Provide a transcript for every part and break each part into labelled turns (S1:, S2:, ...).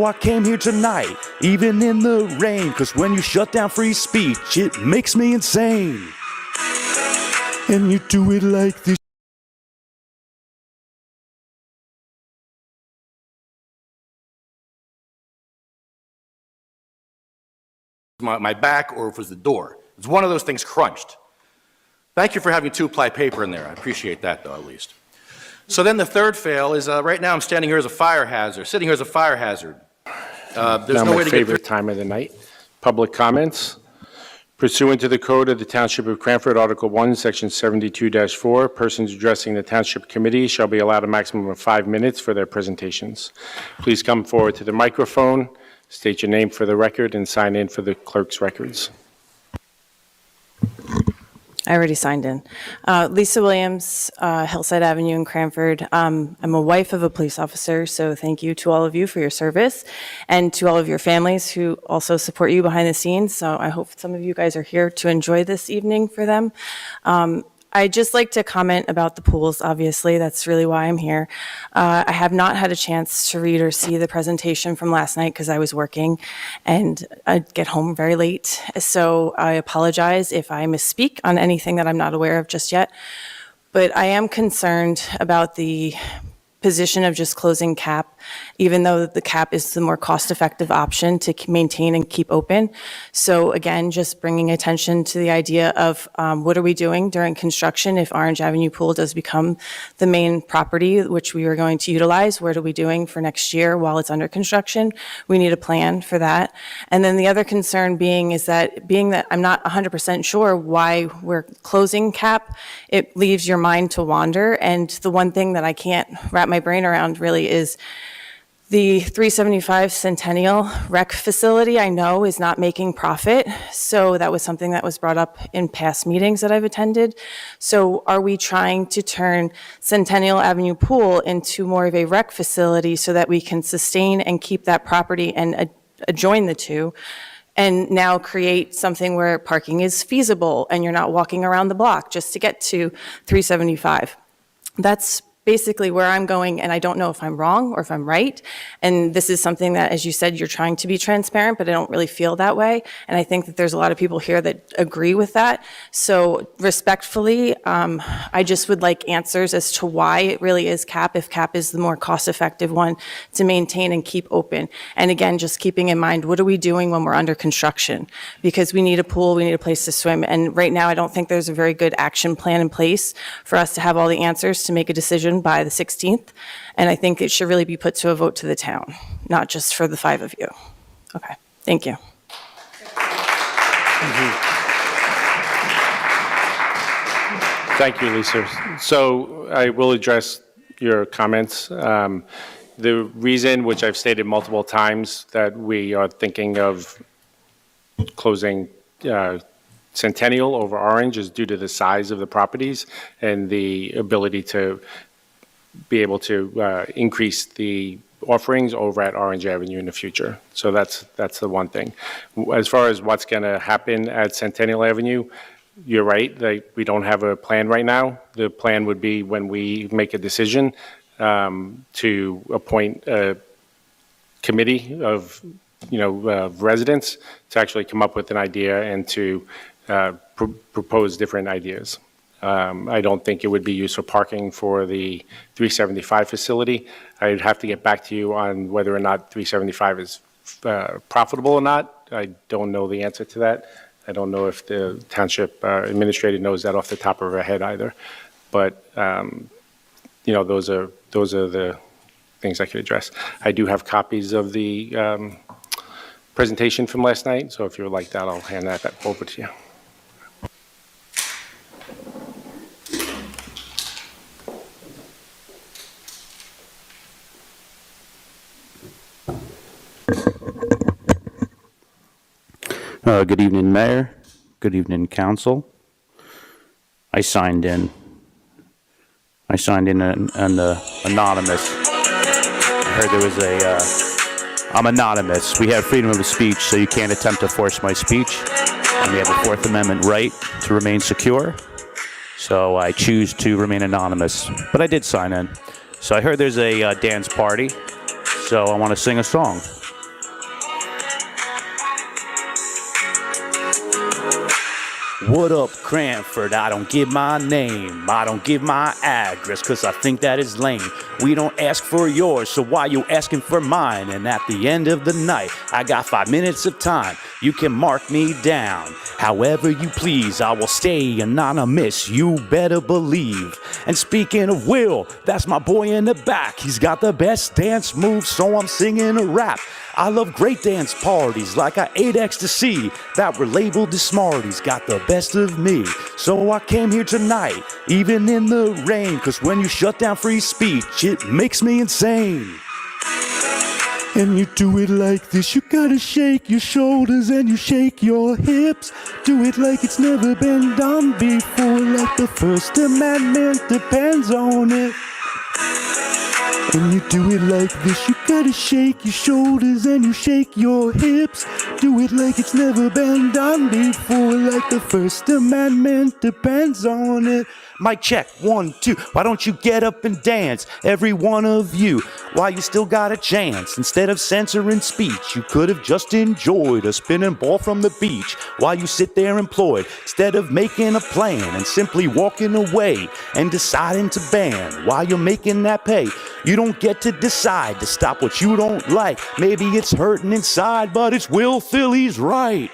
S1: I came here tonight, even in the rain, 'cause when you shut down free speech, it makes me insane. And you do it like this.
S2: My back, or if it was the door. It was one of those things crunched. Thank you for having two-ply paper in there. I appreciate that, though, at least. So then the third fail is right now I'm standing here as a fire hazard, sitting here as a fire hazard. There's
S3: now
S2: no way
S3: my
S2: to
S3: favorite
S2: get
S3: time of the night. Public comments. Pursuant to the Code of the Township of Cranford, Article 1, Section 72-4, persons addressing the Township Committee shall be allowed a maximum of 5 minutes for their presentations. Please come forward to the microphone, state your name for the record, and sign in for the clerk's records.
S4: I already signed in. Lisa Williams, Hillside Avenue in Cranford. I'm a wife of a police officer, so thank you to all of you for your service and to all of your families who also support you behind the scenes. So I hope some of you guys are here to enjoy this evening for them. I'd just like to comment about the pools, obviously. That's really why I'm here. I have not had a chance to read or see the presentation from last night because I was working and I'd get home very late. So I apologize if I misspeak on anything that I'm not aware of just yet. But I am concerned about the position of just closing CAP, even though the CAP is the more cost-effective option to maintain and keep open. So again, just bringing attention to the idea of what are we doing during construction if Orange Avenue Pool does become the main property which we are going to utilize. What are we doing for next year while it's under construction? We need a plan for that. And then the other concern being that I'm not 100% sure why we're closing CAP, it leaves your mind to wander. And the one thing that I can't wrap my brain around really is the 375 Centennial Rec facility, I know, is not making profit. So that was something that was brought up in past meetings that I've attended. So are we trying to turn Centennial Avenue Pool into more of a rec facility so that we can sustain and keep that property and adjoin the two, and now create something where parking is feasible and you're not walking around the block just to get to 375? That's basically where I'm going, and I don't know if I'm wrong or if I'm right. And this is something that, as you said, you're trying to be transparent, but I don't really feel that way. And I think that there's a lot of people here that agree with that. So respectfully, I just would like answers as to why it really is CAP, if CAP is the more cost-effective one to maintain and keep open. And again, just keeping in mind, what are we doing when we're under construction? Because we need a pool, we need a place to swim. And right now, I don't think there's a very good action plan in place for us to have all the answers to make a decision by the 16th, and I think it should really be put to a vote to the town, not just for the 5 of you. Okay, thank you.
S3: Thank you, Lisa. So I will address your comments. The reason, which I've stated multiple times, that we are thinking of closing Centennial over Orange is due to the size of the properties and the ability to be able to increase the offerings over at Orange Avenue in the future. So that's the one thing. As far as what's going to happen at Centennial Avenue, you're right, we don't have a plan right now. The plan would be when we make a decision to appoint a committee of residents to actually come up with an idea and to propose different ideas. I don't think it would be used for parking for the 375 facility. I'd have to get back to you on whether or not 375 is profitable or not. I don't know the answer to that. I don't know if the township administrator knows that off the top of her head either. But those are the things I could address. I do have copies of the presentation from last night, so if you would like that, I'll hand that over to you.
S1: Good evening, Mayor. Good evening, Council. I signed in an anonymous. I heard there was I'm anonymous. We have freedom of speech, so you can't attempt to force my speech. And we have a Fourth Amendment right to remain secure. So I choose to remain anonymous. But I did sign in. So I heard there's a dance party, so I want to sing a song. What up, Cranford? I don't give my name. I don't give my address, cause I think that is lame. We don't ask for yours, so why you asking for mine? And at the end of the night, I got 5 minutes of time. You can mark me down however you please. I will stay anonymous, you better believe. And speaking of Will, that's my boy in the back. He's got the best dance moves, so I'm singing a rap. I love great dance parties like I ate ecstasy that were labeled as Smarties, got the best of me. So I came here tonight, even in the rain, cause when you shut down free speech, it makes me insane. And you do it like this, you gotta shake your shoulders and you shake your hips. Do it like it's never been done before, like the First Amendment depends on it. And you do it like this, you gotta shake your shoulders and you shake your hips. Do it like it's never been done before, like the First Amendment depends on it. Mic check, 1, 2, why don't you get up and dance, every one of you, while you still got a chance. Instead of censoring speech, you could have just enjoyed a spinning ball from the beach while you sit there employed, instead of making a plan and simply walking away and deciding to ban while you're making that pay. You don't get to decide to stop what you don't like. Maybe it's hurting inside, but it's Will Philly's right.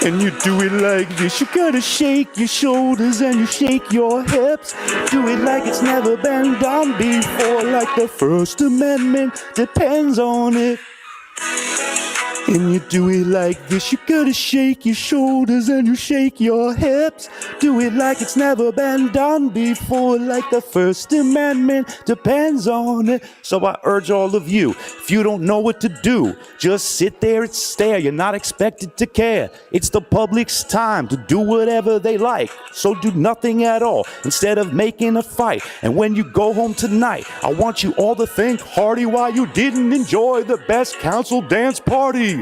S1: And you do it like this, you gotta shake your shoulders and you shake your hips. Do it like it's never been done before, like the First Amendment depends on it. And you do it like this, you gotta shake your shoulders and you shake your hips. Do it like it's never been done before, like the First Amendment depends on it. So I urge all of you, if you don't know what to do, just sit there and stare. You're not expected to care. It's the public's time to do whatever they like, so do nothing at all instead of making a fight. And when you go home tonight, I want you all to think hearty why you didn't enjoy the best council dance party.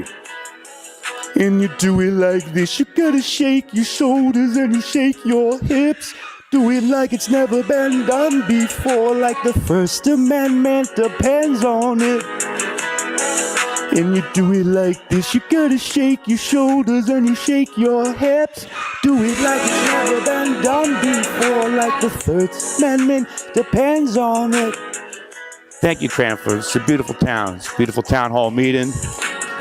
S1: And you do it like this, you gotta shake your shoulders and you shake your hips. Do it like it's never been done before, like the First Amendment depends on it. And you do it like this, you gotta shake your shoulders and you shake your hips. Do it like it's never been done before, like the First Amendment depends on it. Thank you, Cranford. It's a beautiful town. It's a beautiful town hall meeting.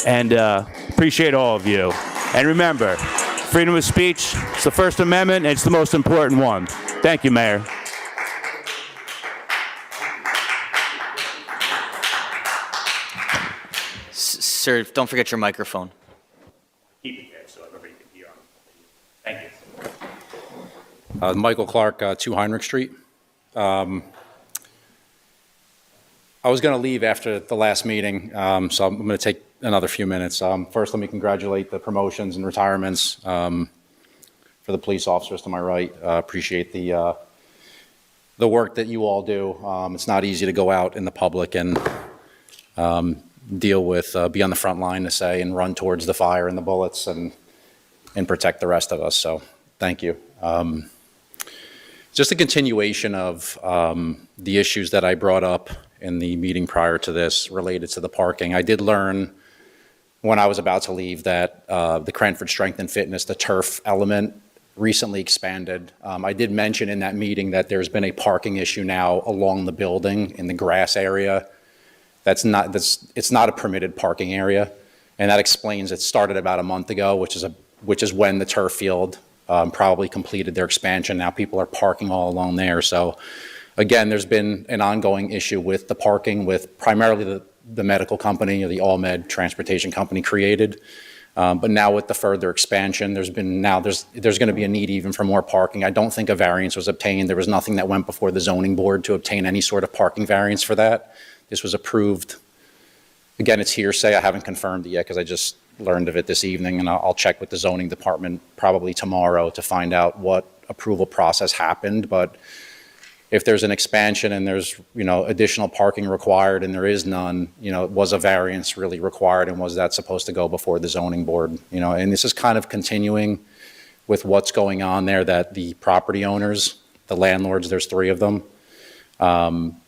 S1: And appreciate all of you. And remember, freedom of speech, it's the First Amendment, and it's the most important one. Thank you, Mayor.
S5: Sir, don't forget your microphone.
S1: Keep it there so everybody can hear. Thank you.
S2: Michael Clark, 2 Heinrich Street. I was going to leave after the last meeting, so I'm going to take another few minutes. First, let me congratulate the promotions and retirements for the police officers to my right. Appreciate the work that you all do. It's not easy to go out in the public and deal with, be on the front line to say, and run towards the fire and the bullets and protect the rest of us. So thank you. Just a continuation of the issues that I brought up in the meeting prior to this related to the parking. I did learn when I was about to leave that the Cranford Strength and Fitness, the turf element, recently expanded. I did mention in that meeting that there's been a parking issue now along the building in the grass area. It's not a permitted parking area, and that explains it started about a month ago, which is when the turf field probably completed their expansion. Now people are parking all along there. So again, there's been an ongoing issue with the parking, with primarily the medical company or the All-Med transportation company created. But now with the further expansion, there's going to be a need even for more parking. I don't think a variance was obtained. There was nothing that went before the zoning board to obtain any sort of parking variance for that. This was approved. Again, it's hearsay. I haven't confirmed it yet because I just learned of it this evening, and I'll check with the zoning department probably tomorrow to find out what approval process happened. But if there's an expansion and there's, additional parking required and there is none, was a variance really required, and was that supposed to go before the zoning board? And this is kind of continuing with what's going on there, that the property owners, the landlords, there's 3 of them,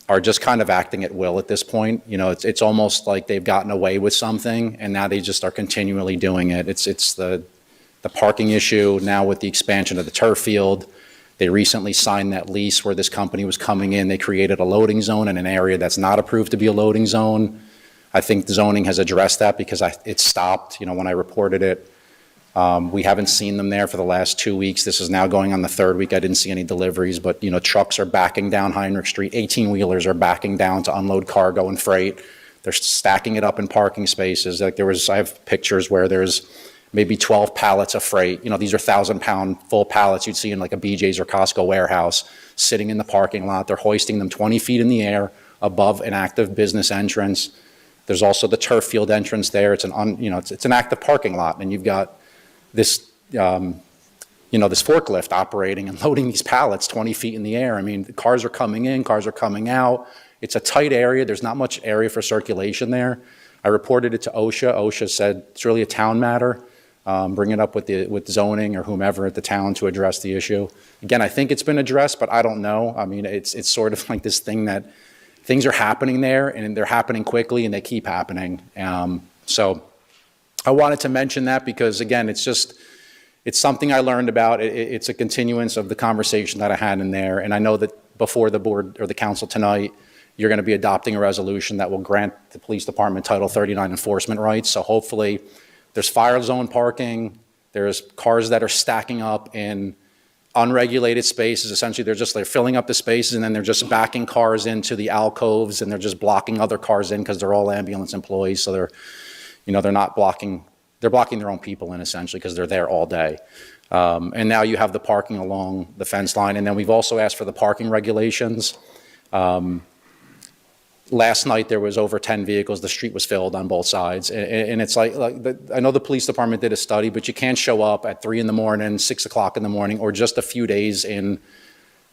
S2: are just kind of acting at will at this point. It's almost like they've gotten away with something and now they just are continually doing it. It's the
S6: the parking issue, now with the expansion of the turf field. They recently signed that lease where this company was coming in. They created a loading zone in an area that's not approved to be a loading zone. I think the zoning has addressed that because it stopped, when I reported it. We haven't seen them there for the last 2 weeks. This is now going on the third week. I didn't see any deliveries, but, trucks are backing down Heinrich Street. 18-wheelers are backing down to unload cargo and freight. They're stacking it up in parking spaces. I have pictures where there's maybe 12 pallets of freight. These are 1,000-pound full pallets you'd see in like a BJ's or Costco warehouse sitting in the parking lot. They're hoisting them 20 feet in the air above an active business entrance. There's also the turf field entrance there. It's an active parking lot, and you've got this, this forklift operating and loading these pallets 20 feet in the air. I mean, the cars are coming in, cars are coming out. It's a tight area. There's not much area for circulation there. I reported it to OSHA. OSHA said it's really a town matter. Bring it up with zoning or whomever at the town to address the issue. Again, I think it's been addressed, but I don't know. I mean, it's sort of like this thing that things are happening there, and they're happening quickly, and they keep happening. So I wanted to mention that because, again, it's something I learned about. It's a continuance of the conversation that I had in there, and I know that before the board or the council tonight, you're going to be adopting a resolution that will grant the police department Title 39 enforcement rights. So hopefully there's fire zone parking, there's cars that are stacking up in unregulated spaces. Essentially, they're filling up the spaces, and then they're just backing cars into the alcoves, and they're just blocking other cars in because they're all ambulance employees. So they're not blocking, they're blocking their own people in, essentially, because they're there all day. And now you have the parking along the fence line. And then we've also asked for the parking regulations. Last night there was over 10 vehicles. The street was filled on both sides. And it's I know the police department did a study, but you can't show up at 3 in the morning, 6 o'clock in the morning, or just a few days in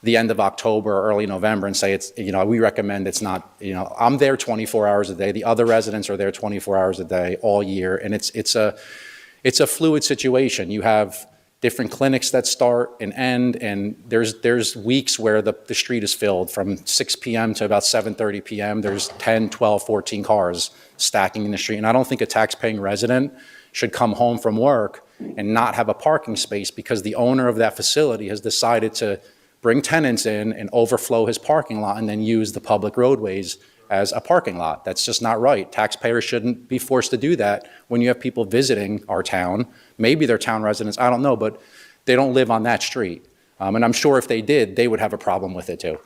S6: the end of October or early November and say it's, we recommend it's not, I'm there 24 hours a day. The other residents are there 24 hours a day all year. And it's a fluid situation. You have different clinics that start and end, and there's weeks where the street is filled from 6 p.m. to about 7:30 p.m. There's 10, 12, 14 cars stacking in the street. And I don't think a tax-paying resident should come home from work and not have a parking space because the owner of that facility has decided to bring tenants in and overflow his parking lot and then use the public roadways as a parking lot. That's just not right. Taxpayers shouldn't be forced to do that when you have people visiting our town. Maybe they're town residents, I don't know, but they don't live on that street. And I'm sure if they did, they would have a problem with it too.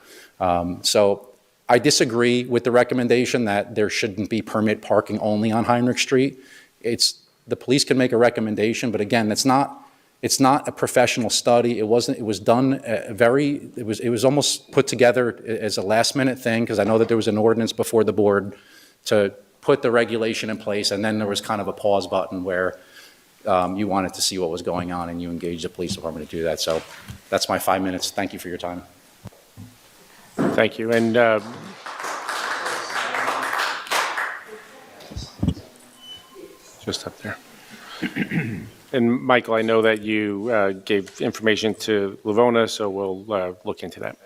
S6: So I disagree with the recommendation that there shouldn't be permit parking only on Heinrich Street. The police can make a recommendation, but again, it's not a professional study. It was done it was almost put together as a last minute thing, because I know that there was an ordinance before the board to put the regulation in place, and then there was kind of a pause button where you wanted to see what was going on and you engaged the police department to do that. So that's my 5 minutes. Thank you for your time.
S3: Thank you. And just up there. And Michael, I know that you gave information to Lavona, so we'll look into that.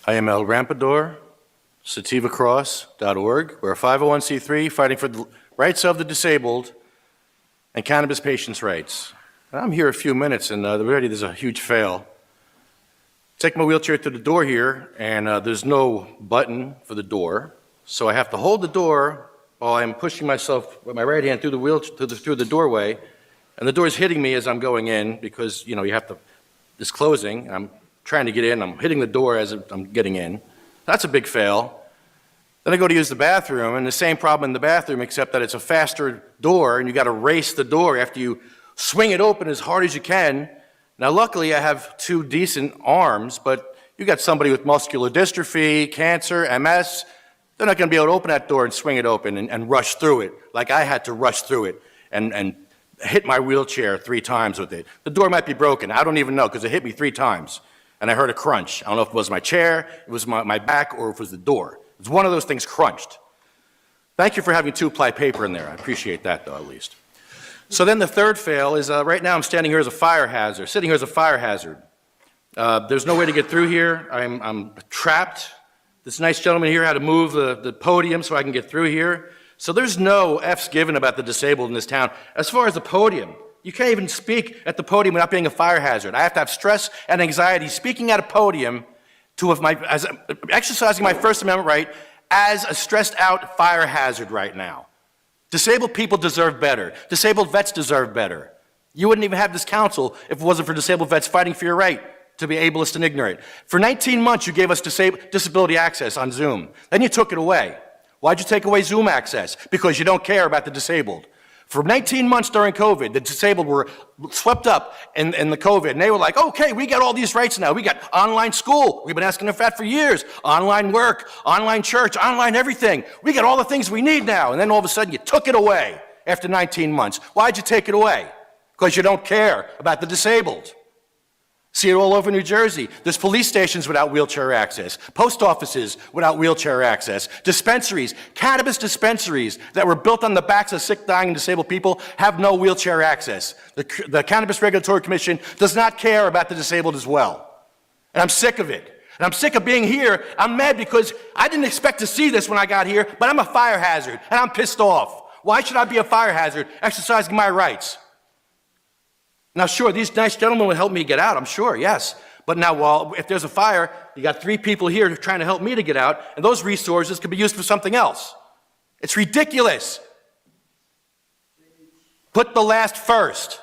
S2: I am El Rampador, sativacross.org. We're a 501c3 fighting for the rights of the disabled and cannabis patients' rights. I'm here a few minutes, and already there's a huge fail. Take my wheelchair to the door here, and there's no button for the door, so I have to hold the door while I'm pushing myself with my right hand through the through the doorway, and the door is hitting me as I'm going in because you have to. It's closing, and I'm trying to get in. I'm hitting the door as I'm getting in. That's a big fail. Then I go to use the bathroom, and the same problem in the bathroom, except that it's a faster door, and you got to race the door after you swing it open as hard as you can. Now, luckily, I have two decent arms, but you got somebody with muscular dystrophy, cancer, MS, they're not going to be able to open that door and swing it open and rush through it like I had to rush through it and hit my wheelchair 3 times with it. The door might be broken. I don't even know because it hit me 3 times, and I heard a crunch. I don't know if it was my chair, it was my back, or if it was the door. It was one of those things crunched. Thank you for having 2-ply paper in there. I appreciate that, though, at least. So then the third fail is right now I'm standing here as a fire hazard, sitting here as a fire hazard. There's no way to get through here. I'm trapped. This nice gentleman here had to move the podium so I can get through here. So there's no F's given about the disabled in this town. As far as the podium, you can't even speak at the podium without being a fire hazard. I have to have stress and anxiety speaking at a podium exercising my First Amendment right as a stressed out fire hazard right now. Disabled people deserve better. Disabled vets deserve better. You wouldn't even have this council if it wasn't for disabled vets fighting for your right to be ableist and ignorant. For 19 months, you gave us disability access on Zoom. Then you took it away. Why'd you take away Zoom access? Because you don't care about the disabled. For 19 months during COVID, the disabled were swept up in the COVID, and they were like, okay, we got all these rights now. We got online school. We've been asking for that for years. Online work, online church, online everything. We got all the things we need now. And then all of a sudden, you took it away after 19 months. Why'd you take it away? Because you don't care about the disabled. See it all over New Jersey. There's police stations without wheelchair access, post offices without wheelchair access, dispensaries, cannabis dispensaries that were built on the backs of sick, dying, and disabled people have no wheelchair access. The Cannabis Regulatory Commission does not care about the disabled as well. And I'm sick of it. And I'm sick of being here. I'm mad because I didn't expect to see this when I got here, but I'm a fire hazard, and I'm pissed off. Why should I be a fire hazard exercising my rights? Now, sure, these nice gentlemen will help me get out, I'm sure, yes. But now, if there's a fire, you got 3 people here trying to help me to get out, and those resources could be used for something else. It's ridiculous. Put the last first.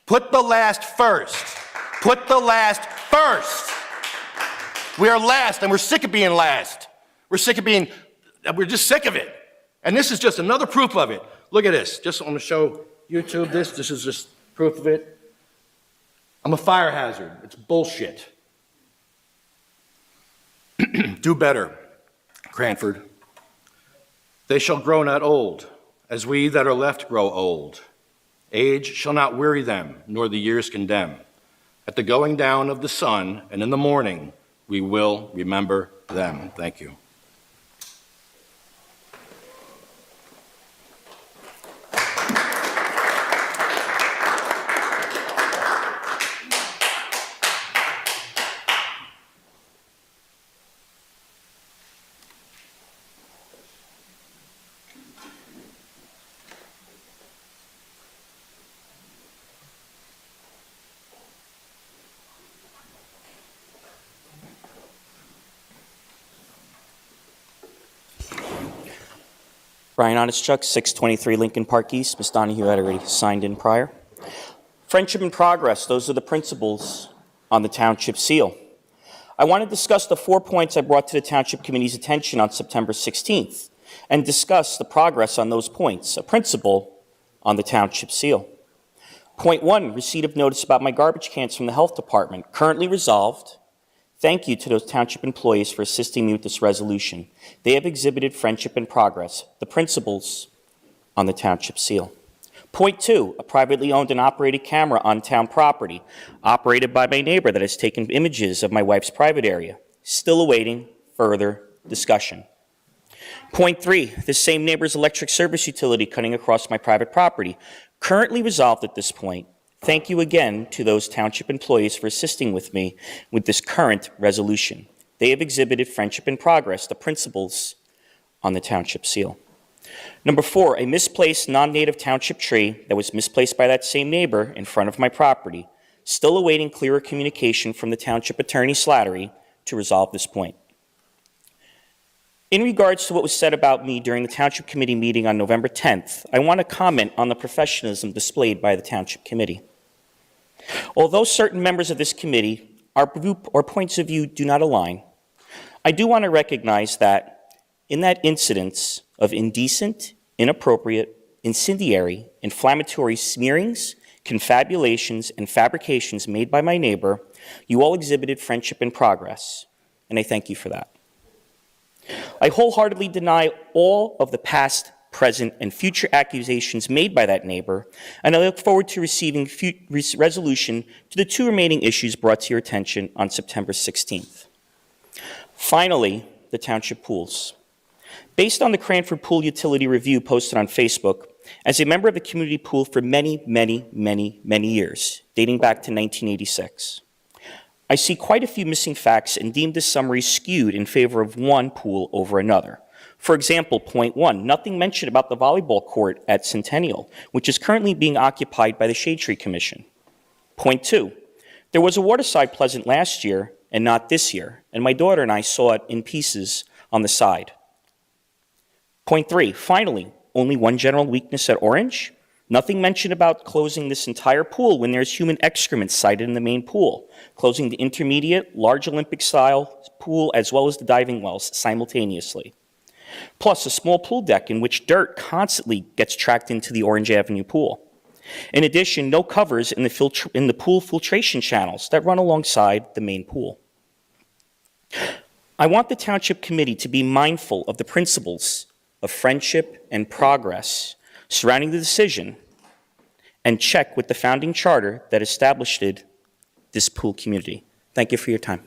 S2: Put the last first. Put the last first. We are last, and we're sick of being last. We're just sick of it. And this is just another proof of it. Look at this. Just want to show YouTube this. This is just proof of it. I'm a fire hazard. It's bullshit. Do better, Cranford. They shall grow not old, as we that are left grow old. Age shall not weary them, nor the years condemn. At the going down of the sun and in the morning, we will remember them. Thank you.
S7: Brian Honestchuk, 623 Lincoln Park East. Ms. Donahue had already signed in prior. Friendship and progress, those are the principles on the Township seal. I want to discuss the 4 points I brought to the Township Committee's attention on September 16th and discuss the progress on those points, a principle on the Township seal. Point 1, receipt of notice about my garbage cans from the Health Department, currently resolved. Thank you to those Township employees for assisting me with this resolution. They have exhibited friendship and progress, the principles on the Township seal. Point 2, a privately owned and operated camera on town property, operated by my neighbor that has taken images of my wife's private area. Still awaiting further discussion. Point 3, this same neighbor's electric service utility cutting across my private property, currently resolved at this point. Thank you again to those Township employees for assisting with me with this current resolution. They have exhibited friendship and progress, the principles on the Township seal. Number 4, a misplaced non-native Township tree that was misplaced by that same neighbor in front of my property. Still awaiting clearer communication from the Township Attorney Slattery to resolve this point. In regards to what was said about me during the Township Committee meeting on November 10th, I want to comment on the professionalism displayed by the Township Committee. Although certain members of this committee, our points of view do not align, I do want to recognize that in that incidence of indecent, inappropriate, incendiary, inflammatory smearings, confabulations, and fabrications made by my neighbor, you all exhibited friendship and progress, and I thank you for that. I wholeheartedly deny all of the past, present, and future accusations made by that neighbor, and I look forward to receiving resolution to the 2 remaining issues brought to your attention on September 16th. Finally, the Township pools. Based on the Cranford Pool Utility Review posted on Facebook, as a member of the community pool for many years, dating back to 1986, I see quite a few missing facts and deem this summary skewed in favor of one pool over another. For example, point 1, nothing mentioned about the volleyball court at Centennial, which is currently being occupied by the Shade Tree Commission. Point 2, there was a waterside pleasant last year and not this year, and my daughter and I saw it in pieces on the side. Point 3, finally, only one general weakness at Orange. Nothing mentioned about closing this entire pool when there's human excrement sited in the main pool, closing the intermediate, large Olympic-style pool as well as the diving wells simultaneously. Plus a small pool deck in which dirt constantly gets tracked into the Orange Avenue pool. In addition, no covers in the pool filtration channels that run alongside the main pool. I want the Township Committee to be mindful of the principles of friendship and progress surrounding the decision and check with the founding charter that established this pool community. Thank you for your time.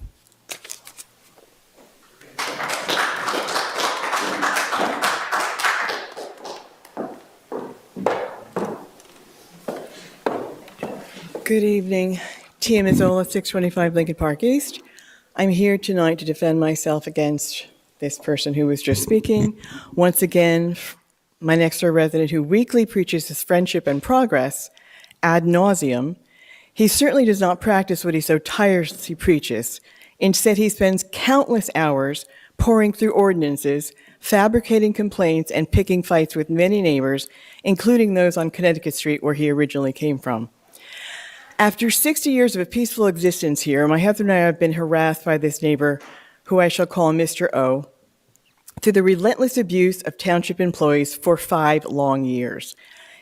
S8: Good evening. Tia Mazzola, 625 Lincoln Park East. I'm here tonight to defend myself against this person who was just speaking. Once again, my next-door resident who weekly preaches his friendship and progress ad nauseum. He certainly does not practice what he so tirelessly preaches. Instead, he spends countless hours poring through ordinances, fabricating complaints, and picking fights with many neighbors, including those on Connecticut Street where he originally came from. After 60 years of a peaceful existence here, my husband and I have been harassed by this neighbor, who I shall call Mr. O, through the relentless abuse of township employees for 5 long years.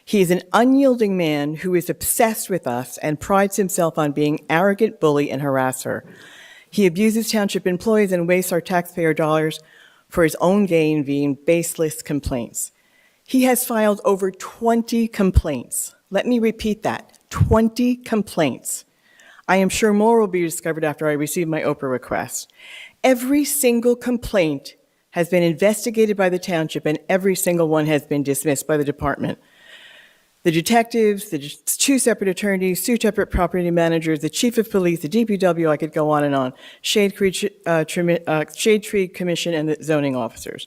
S8: He is an unyielding man who is obsessed with us and prides himself on being arrogant, bully, and harasser. He abuses township employees and wastes our taxpayer dollars for his own gain via baseless complaints. He has filed over 20 complaints. Let me repeat that, 20 complaints. I am sure more will be discovered after I receive my Oprah request. Every single complaint has been investigated by the township, and every single one has been dismissed by the department. The detectives, the 2 separate attorneys, 2 separate property managers, the chief of police, the DPW, I could go on and on, Shade Tree Commission, and the zoning officers.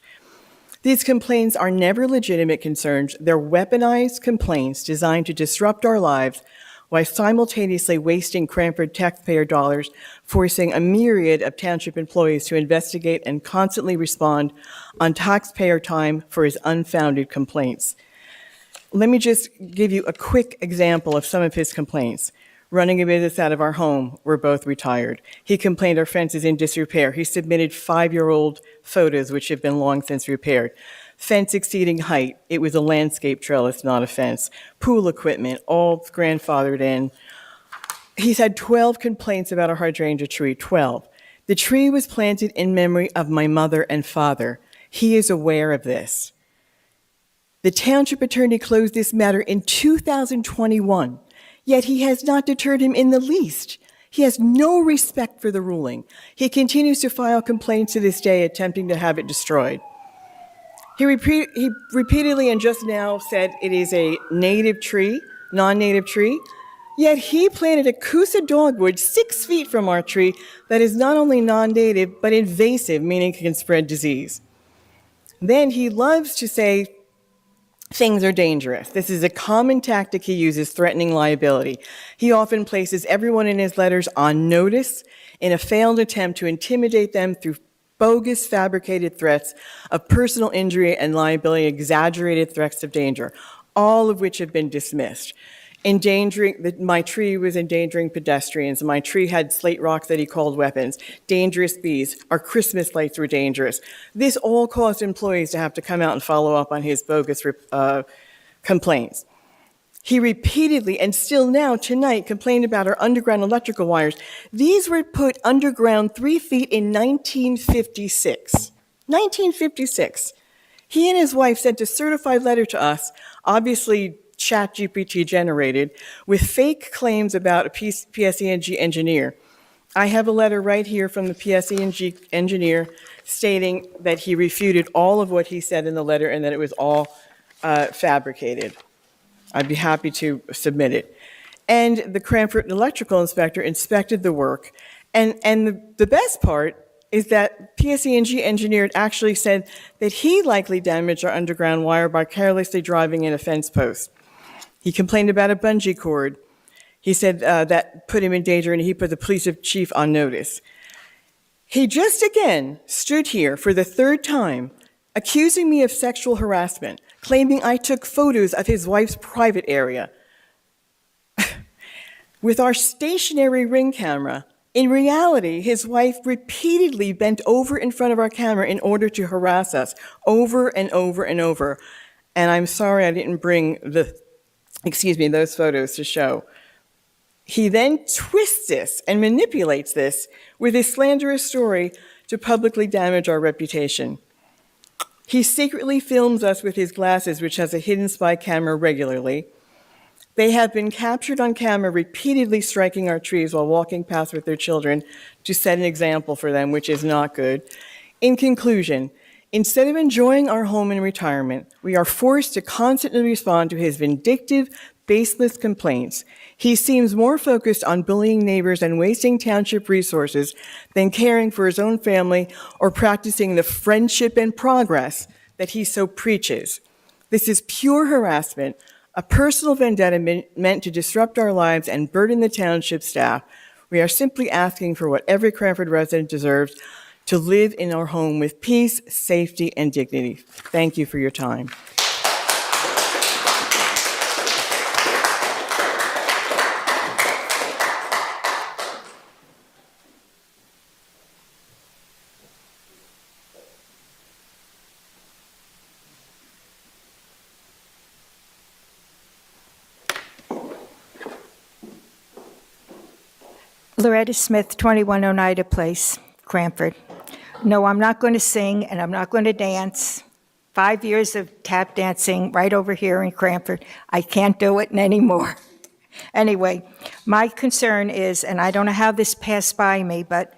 S8: These complaints are never legitimate concerns. They're weaponized complaints designed to disrupt our lives while simultaneously wasting Cranford taxpayer dollars, forcing a myriad of township employees to investigate and constantly respond on taxpayer time for his unfounded complaints. Let me just give you a quick example of some of his complaints. Running a business out of our home, we're both retired. He complained our fence is in disrepair. He submitted 5-year-old photos which have been long since repaired. Fence exceeding height, it was a landscape trellis, not a fence. Pool equipment, all grandfathered in. He's had 12 complaints about our hydrangea tree, 12. The tree was planted in memory of my mother and father. He is aware of this. The township attorney closed this matter in 2021, yet he has not deterred him in the least. He has no respect for the ruling. He continues to file complaints to this day, attempting to have it destroyed. He repeatedly and just now said it is a native tree, non-native tree, yet he planted a Coosa dogwood 6 feet from our tree that is not only non-native, but invasive, meaning it can spread disease. Then he loves to say things are dangerous. This is a common tactic he uses, threatening liability. He often places everyone in his letters on notice in a failed attempt to intimidate them through bogus, fabricated threats of personal injury and liability, exaggerated threats of danger, all of which have been dismissed. My tree was endangering pedestrians. My tree had slate rocks that he called weapons. Dangerous bees. Our Christmas lights were dangerous. This all caused employees to have to come out and follow up on his bogus complaints. He repeatedly, and still now tonight, complained about our underground electrical wires. These were put underground 3 feet in 1956. 1956. He and his wife sent a certified letter to us, obviously ChatGPT generated, with fake claims about a PSE&G engineer. I have a letter right here from the PSE&G engineer stating that he refuted all of what he said in the letter and that it was all fabricated. I'd be happy to submit it. And the Cranford electrical inspector inspected the work And the best part is that PSE&G engineer actually said that he likely damaged our underground wire by carelessly driving in a fence post. He complained about a bungee cord. He said that put him in danger, and he put the police chief on notice. He just again stood here for the third time, accusing me of sexual harassment, claiming I took photos of his wife's private area. With our stationary Ring camera, in reality, his wife repeatedly bent over in front of our camera in order to harass us over and over and over. And I'm sorry I didn't bring those photos to show. He then twists this and manipulates this with his slanderous story to publicly damage our reputation. He secretly films us with his glasses, which has a hidden spy camera regularly. They have been captured on camera repeatedly striking our trees while walking past with their children to set an example for them, which is not good. In conclusion, instead of enjoying our home in retirement, we are forced to constantly respond to his vindictive, baseless complaints. He seems more focused on bullying neighbors and wasting township resources than caring for his own family or practicing the friendship and progress that he so preaches. This is pure harassment, a personal vendetta meant to disrupt our lives and burden the township staff. We are simply asking for what every Cranford resident deserves, to live in our home with peace, safety, and dignity. Thank you for your time.
S9: Loretta Smith, 21 Oneida Place, Cranford. No, I'm not going to sing and I'm not going to dance. 5 years of tap dancing right over here in Cranford. I can't do it anymore. Anyway, my concern is, and I don't know how this passed by me, but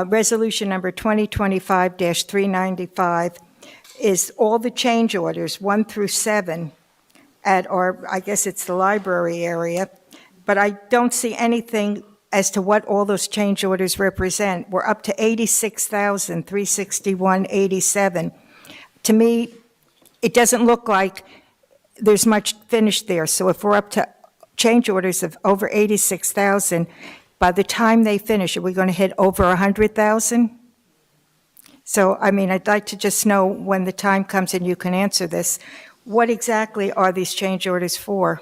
S9: resolution number 2025-395 is all the change orders, 1 through 7, at our, I guess it's the library area, but I don't see anything as to what all those change orders represent. We're up to $86,361.87. To me, it doesn't look like there's much finished there. So if we're up to change orders of over 86,000, by the time they finish, are we going to hit over 100,000? So, I mean, I'd like to just know when the time comes and you can answer this, what exactly are these change orders for?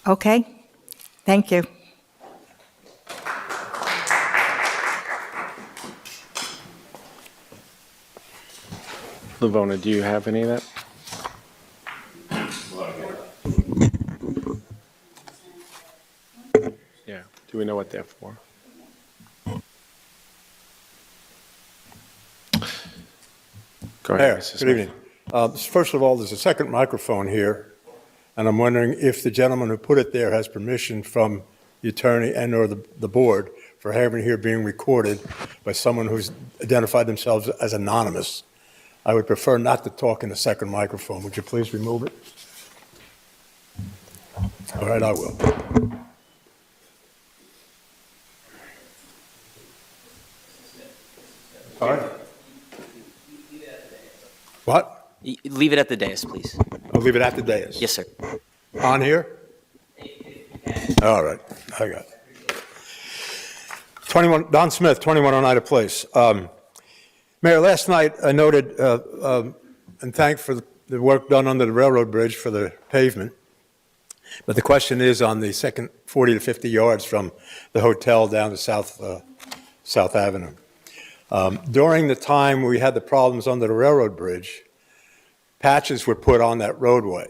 S9: Okay. Thank you.
S3: Lavona, do you have any of that? Yeah. Do we know what they're for? Go ahead.
S10: Mayor, good evening. First of all, there's a second microphone here, and I'm wondering if the gentleman who put it there has permission from the attorney and or the board for having here being recorded by someone who's identified themselves as anonymous. I would prefer not to talk in the second microphone. Would you please remove it? All right, I will. All right. What?
S5: Leave it at the dais, please.
S10: I'll leave it at the dais.
S5: Yes, sir.
S10: On here? All right, I got it. 21, Don Smith, 21 Oneida Place. Mayor, last night I noted and thanked for the work done under the railroad bridge for the pavement. But the question is on the second 40 to 50 yards from the hotel down to South Avenue. During the time we had the problems under the railroad bridge, patches were put on that roadway,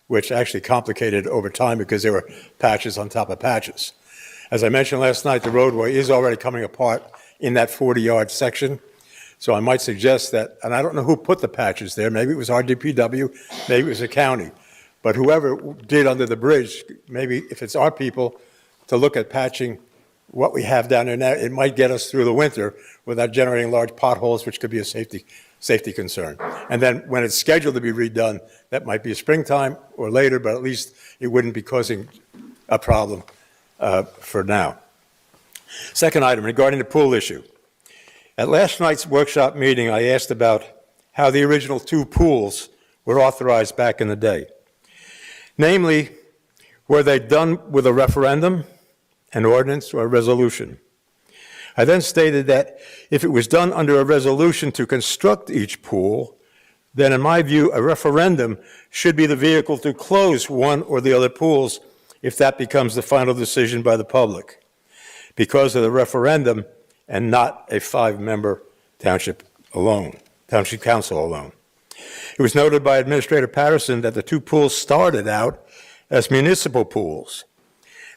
S10: which actually complicated over time because there were patches on top of patches. As I mentioned last night, the roadway is already coming apart in that 40-yard section. So I might suggest that, and I don't know who put the patches there, maybe it was RDPW, maybe it was the county, but whoever did under the bridge, maybe if it's our people, to look at patching what we have down there now, it might get us through the winter without generating large potholes, which could be a safety concern. And then when it's scheduled to be redone, that might be a springtime or later, but at least it wouldn't be causing a problem for now. Second item, regarding the pool issue. At last night's workshop meeting, I asked about how the original 2 pools were authorized back in the day. Namely, were they done with a referendum, an ordinance, or a resolution? I then stated that if it was done under a resolution to construct each pool, then in my view, a referendum should be the vehicle to close one or the other pools if that becomes the final decision by the public, because of the referendum and not a 5-member township council alone. It was noted by Administrator Patterson that the 2 pools started out as municipal pools.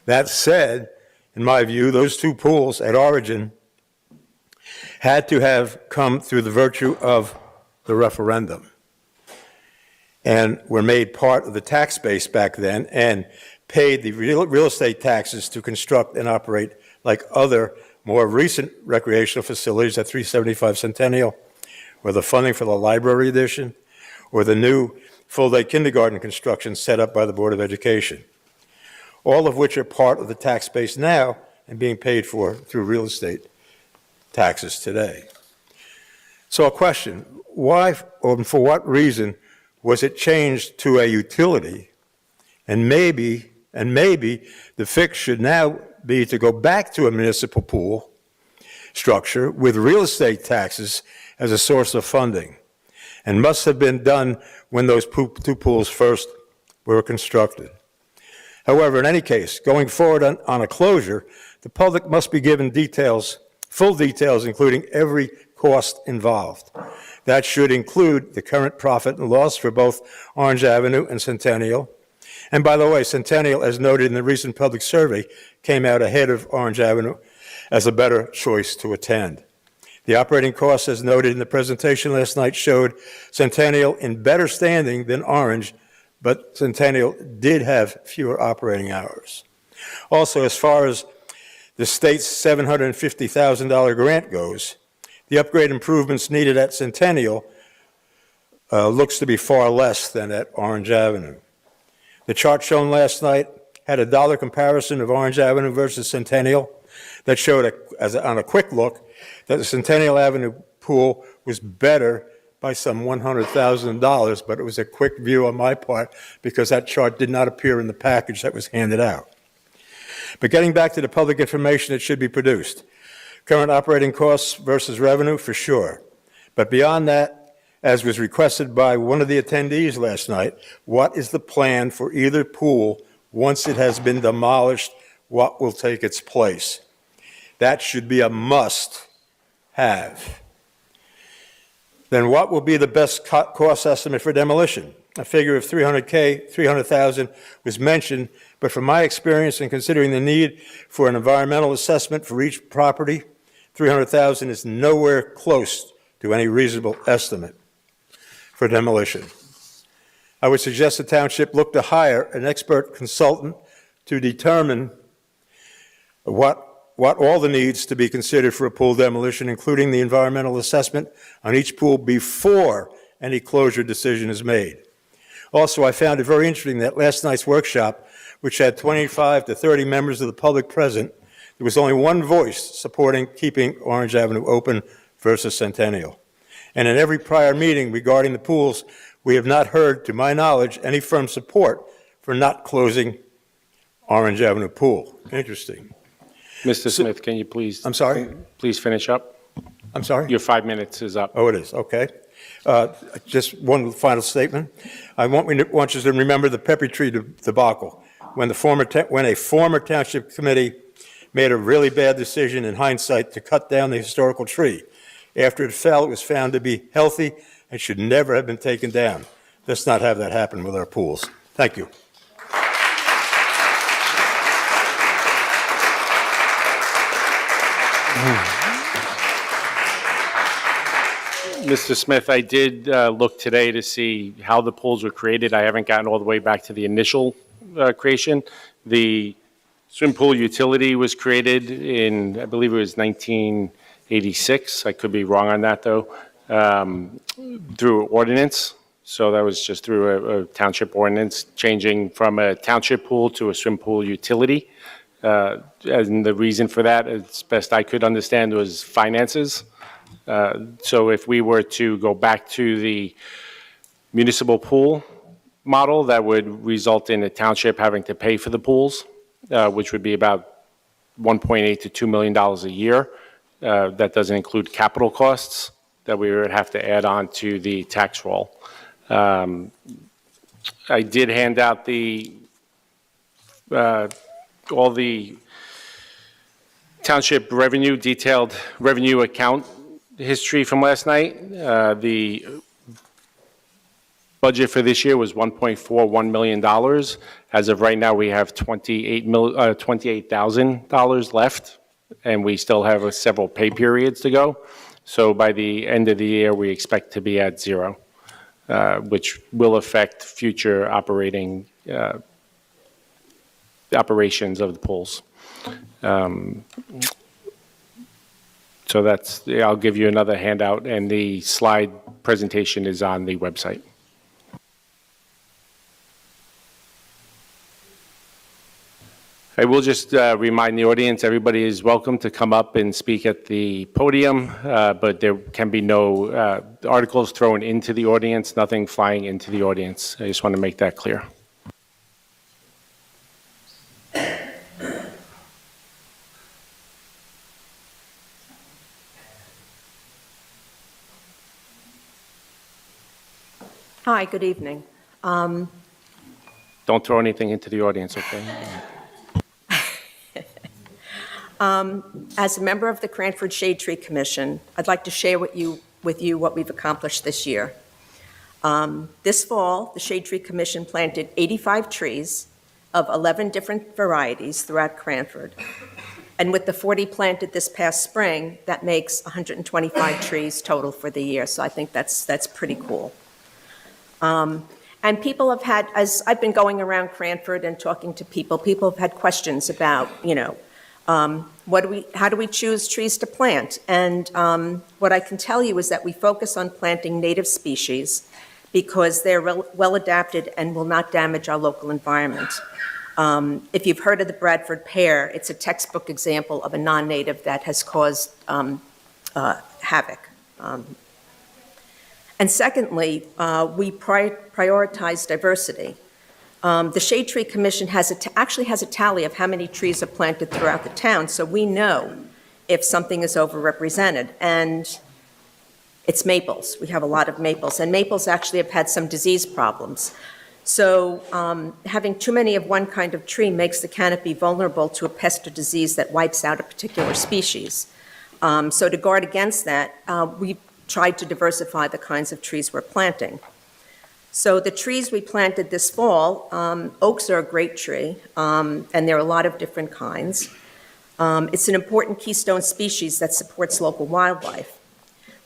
S10: That said, in my view, those 2 pools at origin had to have come through the virtue of the referendum and were made part of the tax base back then and paid the real estate taxes to construct and operate like other more recent recreational facilities at 375 Centennial, or the funding for the library addition, or the new full-day kindergarten construction set up by the Board of Education, all of which are part of the tax base now and being paid for through real estate taxes today. So a question, why or for what reason was it changed to a utility? And maybe the fix should now be to go back to a municipal pool structure with real estate taxes as a source of funding, and must have been done when those 2 pools first were constructed. However, in any case, going forward on a closure, the public must be given details, full details, including every cost involved. That should include the current profit and loss for both Orange Avenue and Centennial. And by the way, Centennial, as noted in the recent public survey, came out ahead of Orange Avenue as a better choice to attend. The operating costs, as noted in the presentation last night, showed Centennial in better standing than Orange, but Centennial did have fewer operating hours. Also, as far as the state's $750,000 grant goes, the upgrade improvements needed at Centennial looks to be far less than at Orange Avenue. The chart shown last night had a dollar comparison of Orange Avenue versus Centennial that showed, on a quick look, that the Centennial Avenue pool was better by some $100,000, but it was a quick view on my part because that chart did not appear in the package that was handed out. But getting back to the public information that should be produced, current operating costs versus revenue for sure. But beyond that, as was requested by one of the attendees last night, what is the plan for either pool once it has been demolished? What will take its place? That should be a must-have. Then what will be the best cost estimate for demolition? A figure of $300,000 was mentioned, but from my experience in considering the need for an environmental assessment for each property, $300,000 is nowhere close to any reasonable estimate for demolition. I would suggest the township look to hire an expert consultant to determine what all the needs to be considered for a pool demolition, including the environmental assessment on each pool before any closure decision is made. Also, I found it very interesting that last night's workshop, which had 25 to 30 members of the public present, there was only one voice supporting keeping Orange Avenue open versus Centennial. And in every prior meeting regarding the pools, we have not heard, to my knowledge, any firm support for not closing Orange Avenue pool. Interesting.
S3: Mr. Smith, can you please?
S10: I'm sorry?
S3: Please finish up.
S10: I'm sorry?
S3: Your 5 minutes is up.
S10: Oh, it is, okay. Just one final statement. I want you to remember the Pepper Tree debacle, when a former township committee made a really bad decision in hindsight to cut down the historical tree. After it fell, it was found to be healthy and should never have been taken down. Let's not have that happen with our pools. Thank you.
S3: Mr. Smith, I did look today to see how the pools were created. I haven't gotten all the way back to the initial creation. The swim pool utility was created in, I believe it was 1986. I could be wrong on that, though, through ordinance. So that was just through a township ordinance, changing from a township pool to a swim pool utility. And the reason for that, as best I could understand, was finances. So if we were to go back to the municipal pool model, that would result in the township having to pay for the pools, which would be about $1.8 to $2 million a year. That doesn't include capital costs that we would have to add on to the tax roll. I did hand out all the township revenue, detailed revenue account history from last night. The budget for this year was $1.41 million. As of right now, we have $28,000 left, and we still have several pay periods to go. So by the end of the year, we expect to be at zero, which will affect future operations of the pools. So that's, I'll give you another handout, and the slide presentation is on the website. I will just remind the audience, everybody is welcome to come up and speak at the podium, but there can be no articles thrown into the audience, nothing flying into the audience. I just want to make that clear.
S11: Hi, good evening.
S3: Don't throw anything into the audience, okay?
S11: As a member of the Cranford Shade Tree Commission, I'd like to share with you what we've accomplished this year. This fall, the Shade Tree Commission planted 85 trees of 11 different varieties throughout Cranford. And with the 40 planted this past spring, that makes 125 trees total for the year. So I think that's pretty cool. And people have had, as I've been going around Cranford and talking to people have had questions about, how do we choose trees to plant? And what I can tell you is that we focus on planting native species because they're well adapted and will not damage our local environment. If you've heard of the Bradford pear, it's a textbook example of a non-native that has caused havoc. And secondly, we prioritize diversity. The Shade Tree Commission actually has a tally of how many trees are planted throughout the town, so we know if something is overrepresented. And it's maples. We have a lot of maples, and maples actually have had some disease problems. So having too many of one kind of tree makes the canopy vulnerable to a pest or disease that wipes out a particular species. So to guard against that, we tried to diversify the kinds of trees we're planting. So the trees we planted this fall, oaks are a great tree, and there are a lot of different kinds. It's an important keystone species that supports local wildlife.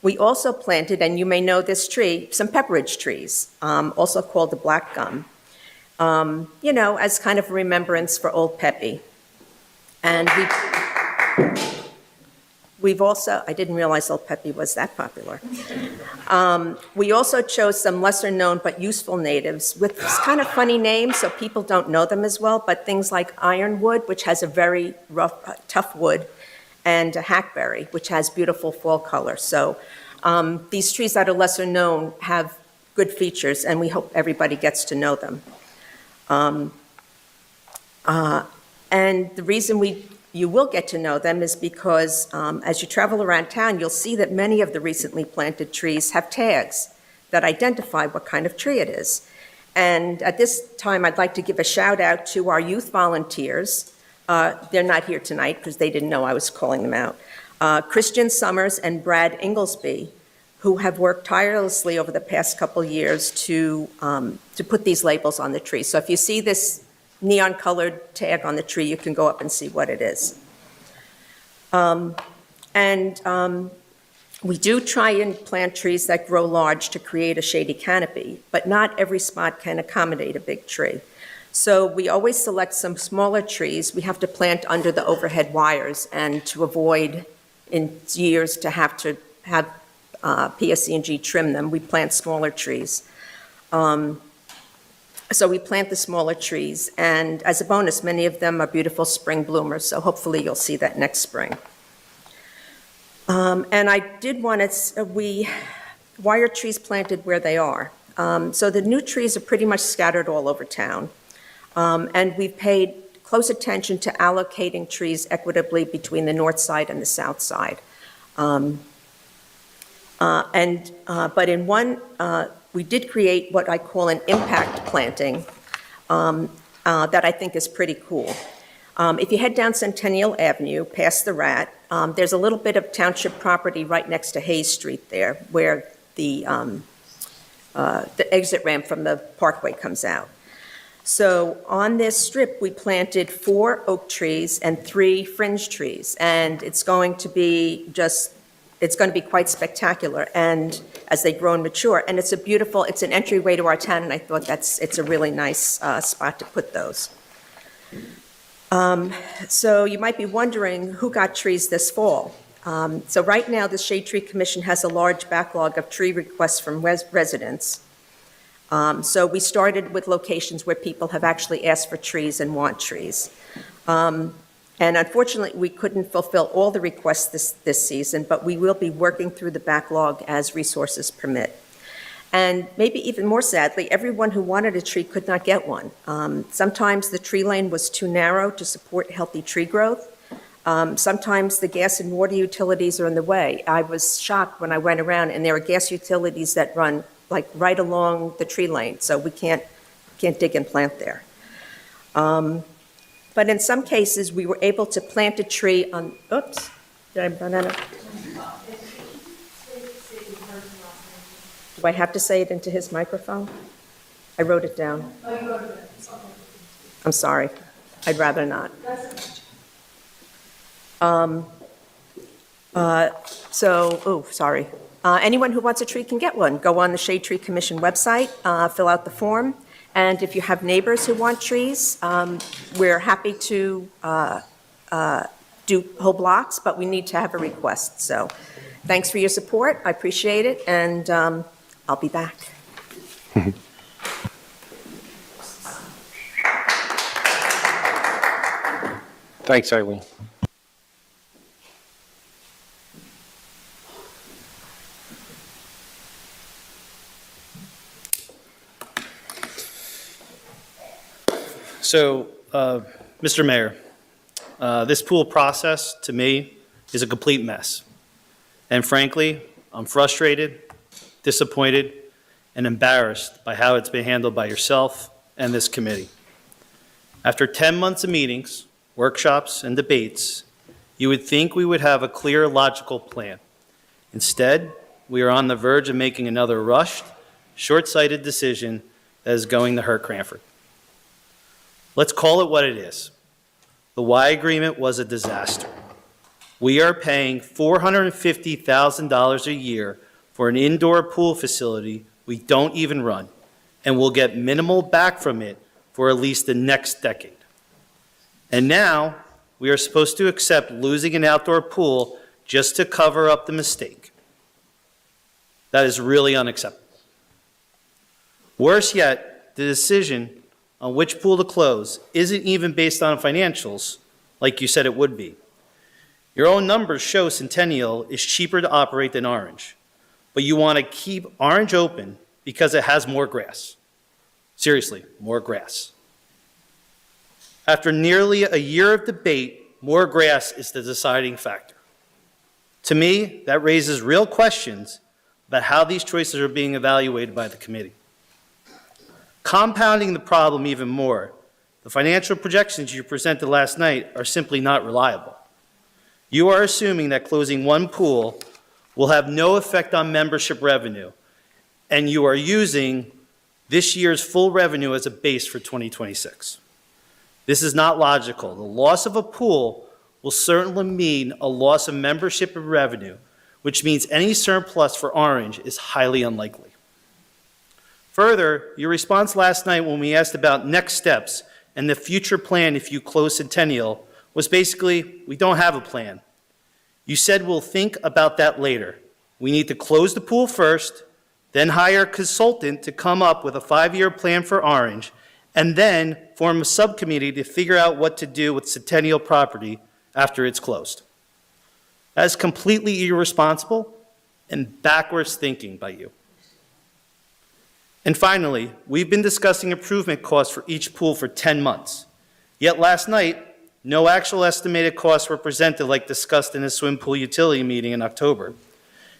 S11: We also planted, and you may know this tree, some pepperidge trees, also called the black gum, as kind of a remembrance for Old Peppy. And we've also, I didn't realize Old Peppy was that popular. We also chose some lesser known but useful natives with kind of funny names, so people don't know them as well, but things like ironwood, which has a very rough, tough wood, and a hackberry, which has beautiful fall color. So these trees that are lesser known have good features, and we hope everybody gets to know them. And the reason you will get to know them is because as you travel around town, you'll see that many of the recently planted trees have tags that identify what kind of tree it is. And at this time, I'd like to give a shout out to our youth volunteers. They're not here tonight because they didn't know I was calling them out. Christian Summers and Brad Inglesby, who have worked tirelessly over the past couple years to put these labels on the tree. So if you see this neon-colored tag on the tree, you can go up and see what it is. We do try and plant trees that grow large to create a shady canopy, but not every spot can accommodate a big tree. So we always select some smaller trees. We have to plant under the overhead wires, and to avoid in years to have PSC&G trim them, we plant smaller trees. So we plant the smaller trees, and as a bonus, many of them are beautiful spring bloomers, so hopefully you'll see that next spring. And I did want to, why are trees planted where they are? So the new trees are pretty much scattered all over town, and we've paid close attention to allocating trees equitably between the north side and the south side. But in one, we did create what I call an impact planting that I think is pretty cool. If you head down Centennial Avenue, past the Rat, there's a little bit of township property right next to Hayes Street there, where the exit ramp from the parkway comes out. So on this strip, we planted 4 oak trees and 3 fringe trees, and it's going to be quite spectacular, and as they grow and mature, and it's an entryway to our town, and I thought it's a really nice spot to put those. So you might be wondering who got trees this fall. So right now, the Shade Tree Commission has a large backlog of tree requests from residents. So we started with locations where people have actually asked for trees and want trees. And unfortunately, we couldn't fulfill all the requests this season, but we will be working through the backlog as resources permit. And maybe even more sadly, everyone who wanted a tree could not get one. Sometimes the tree lane was too narrow to support healthy tree growth. Sometimes the gas and water utilities are in the way. I was shocked when I went around, and there are gas utilities that run like right along the tree lane, so we can't dig and plant there. But in some cases, we were able to plant a tree on, oops, did I run out of? Do I have to say it into his microphone? I wrote it down. I'm sorry. I'd rather not. Sorry. Anyone who wants a tree can get one. Go on the Shade Tree Commission website, fill out the form, and if you have neighbors who want trees, we're happy to do whole blocks, but we need to have a request. So thanks for your support. I appreciate it, and I'll be back.
S3: Thanks, Eileen.
S12: So, Mr. Mayor, this pool process, to me, is a complete mess. And frankly, I'm frustrated, disappointed, and embarrassed by how it's been handled by yourself and this committee. After 10 months of meetings, workshops, and debates, you would think we would have a clear, logical plan. Instead, we are on the verge of making another rushed, short-sighted decision that is going to hurt Cranford. Let's call it what it is. The Y agreement was a disaster. We are paying $450,000 a year for an indoor pool facility we don't even run, and we'll get minimal back from it for at least the next decade. And now, we are supposed to accept losing an outdoor pool just to cover up the mistake. That is really unacceptable. Worse yet, the decision on which pool to close isn't even based on financials like you said it would be. Your own numbers show Centennial is cheaper to operate than Orange, but you want to keep Orange open because it has more grass. Seriously, more grass. After nearly a year of debate, more grass is the deciding factor. To me, that raises real questions about how these choices are being evaluated by the committee. Compounding the problem even more, the financial projections you presented last night are simply not reliable. You are assuming that closing one pool will have no effect on membership revenue, and you are using this year's full revenue as a base for 2026. This is not logical. The loss of a pool will certainly mean a loss of membership and revenue, which means any surplus for Orange is highly unlikely. Further, your response last night when we asked about next steps and the future plan if you close Centennial was basically, we don't have a plan. You said we'll think about that later. We need to close the pool first, then hire a consultant to come up with a 5-year plan for Orange, and then form a subcommittee to figure out what to do with Centennial property after it's closed. That is completely irresponsible and backwards thinking by you. And finally, we've been discussing improvement costs for each pool for 10 months. Yet last night, no actual estimated costs were presented like discussed in a swim pool utility meeting in October.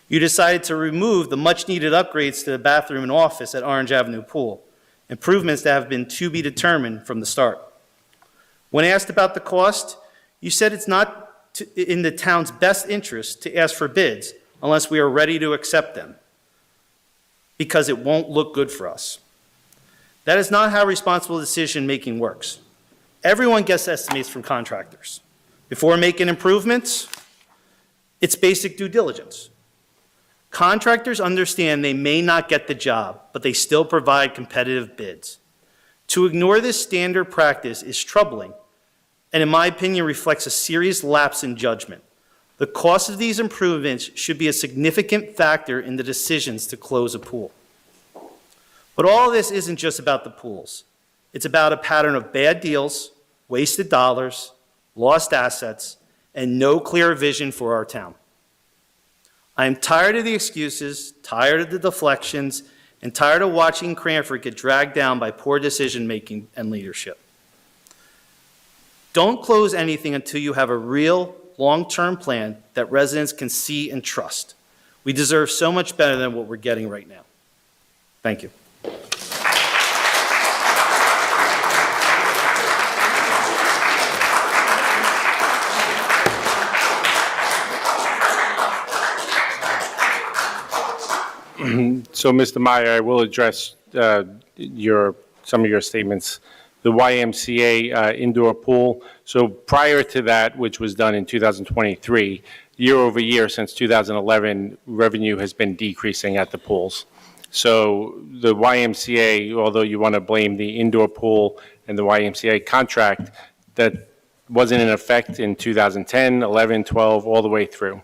S12: You decided to remove the much-needed upgrades to the bathroom and office at Orange Avenue Pool, improvements that have been to be determined from the start. When asked about the cost, you said it's not in the town's best interest to ask for bids unless we are ready to accept them, because it won't look good for us. That is not how responsible decision-making works. Everyone gets estimates from contractors. Before making improvements, it's basic due diligence. Contractors understand they may not get the job, but they still provide competitive bids. To ignore this standard practice is troubling, and in my opinion reflects a serious lapse in judgment. The cost of these improvements should be a significant factor in the decisions to close a pool. But all this isn't just about the pools. It's about a pattern of bad deals, wasted dollars, lost assets, and no clear vision for our town. I am tired of the excuses, tired of the deflections, and tired of watching Cranford get dragged down by poor decision-making and leadership. Don't close anything until you have a real long-term plan that residents can see and trust. We deserve so much better than what we're getting right now. Thank you.
S3: So, Mr. Meyer, I will address some of your statements. The YMCA indoor pool, so prior to that, which was done in 2023, year over year since 2011, revenue has been decreasing at the pools. So the YMCA, although you want to blame the indoor pool and the YMCA contract, that wasn't in effect in 2010, 11, 12, all the way through.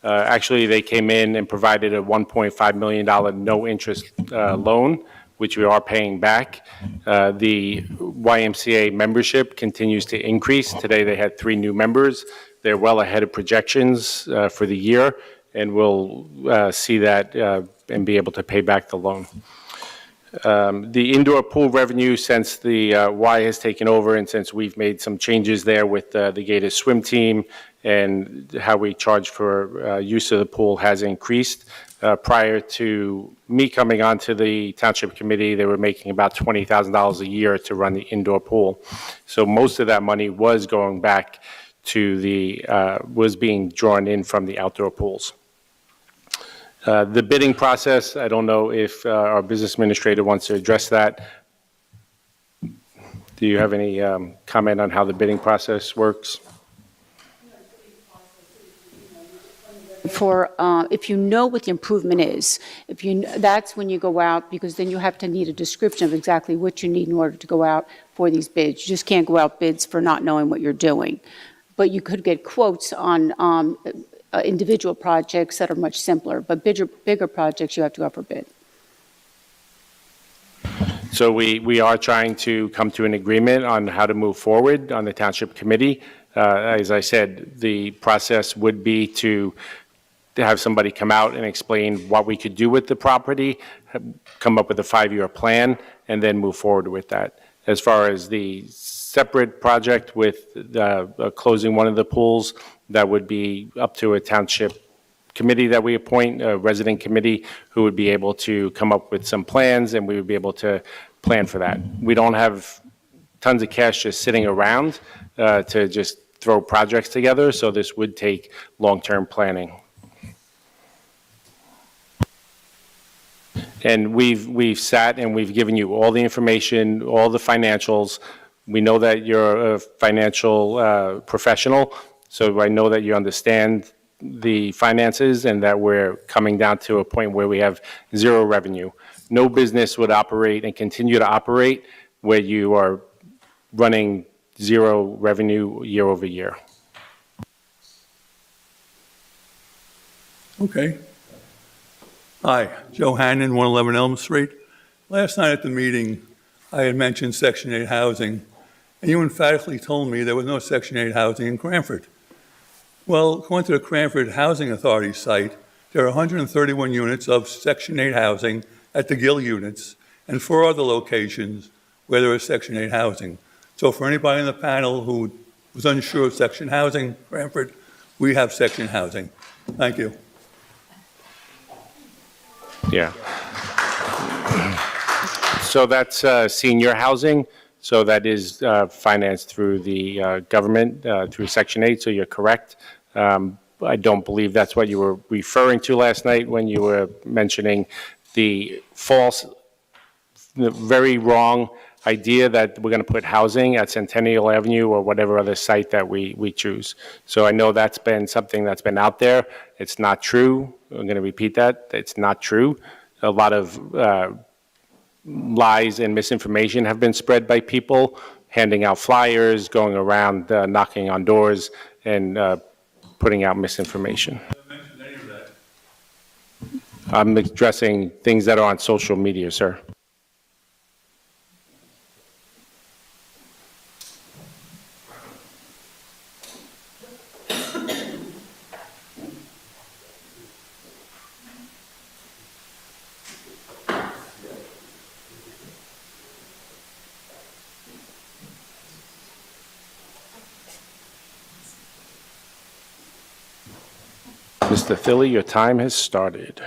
S3: Actually, they came in and provided a $1.5 million no-interest loan, which we are paying back. The YMCA membership continues to increase. Today, they had 3 new members. They're well ahead of projections for the year, and we'll see that and be able to pay back the loan. The indoor pool revenue, since the Y has taken over and since we've made some changes there with the Gators swim team and how we charge for use of the pool, has increased. Prior to me coming onto the township committee, they were making about $20,000 a year to run the indoor pool. So most of that money was going back to was being drawn in from the outdoor pools. The bidding process, I don't know if our business administrator wants to address that. Do you have any comment on how the bidding process works?
S13: If you know what the improvement is, that's when you go out, because then you have to need a description of exactly what you need in order to go out for these bids. You just can't go out bids for not knowing what you're doing. But you could get quotes on individual projects that are much simpler, but bigger projects you have to go out for bid.
S3: So we are trying to come to an agreement on how to move forward on the township committee. As I said, the process would be to have somebody come out and explain what we could do with the property, come up with a 5-year plan, and then move forward with that. As far as the separate project with closing one of the pools, that would be up to a township committee that we appoint, a resident committee, who would be able to come up with some plans, and we would be able to plan for that. We don't have tons of cash just sitting around to just throw projects together, so this would take long-term planning. And we've sat and we've given you all the information, all the financials. We know that you're a financial professional, so I know that you understand the finances and that we're coming down to a point where we have 0 revenue. No business would operate and continue to operate where you are running 0 revenue year over year.
S14: Okay. Hi, Joe Hannon, 111 Elm Street. Last night at the meeting, I had mentioned Section 8 housing, and you emphatically told me there was no Section 8 housing in Cranford. Well, according to the Cranford Housing Authority site, there are 131 units of Section 8 housing at the Gill units and 4 other locations where there is Section 8 housing. So for anybody in the panel who was unsure of Section housing, Cranford, we have Section housing. Thank you.
S3: Yeah. So that's senior housing. So that is financed through the government, through Section 8, so you're correct. I don't believe that's what you were referring to last night when you were mentioning the false, the very wrong idea that we're going to put housing at Centennial Avenue or whatever other site that we choose. So I know that's been something that's been out there. It's not true. I'm going to repeat that. It's not true. A lot of lies and misinformation have been spread by people, handing out flyers, going around knocking on doors, and putting out misinformation. I'm addressing things that are on social media, sir. Mr. Philly, your time has started.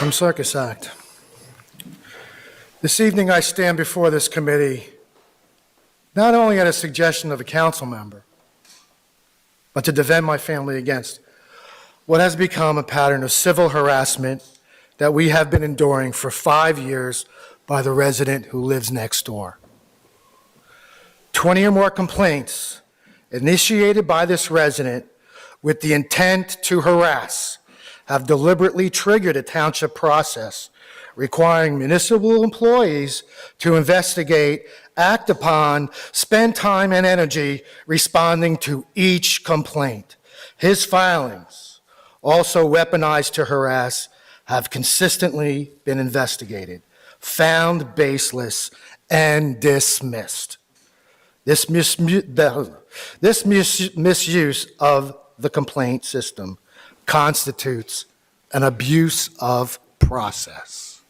S15: from Circus Act. This evening I stand before this committee not only at a suggestion of a council member, but to defend my family against what has become a pattern of civil harassment that we have been enduring for 5 years by the resident who lives next door. 20 or more complaints initiated by this resident with the intent to harass have deliberately triggered a township process requiring municipal employees to investigate, act upon, spend time and energy responding to each complaint. His filings, also weaponized to harass, have consistently been investigated, found baseless, and dismissed. This misuse of the complaint system constitutes an abuse of process.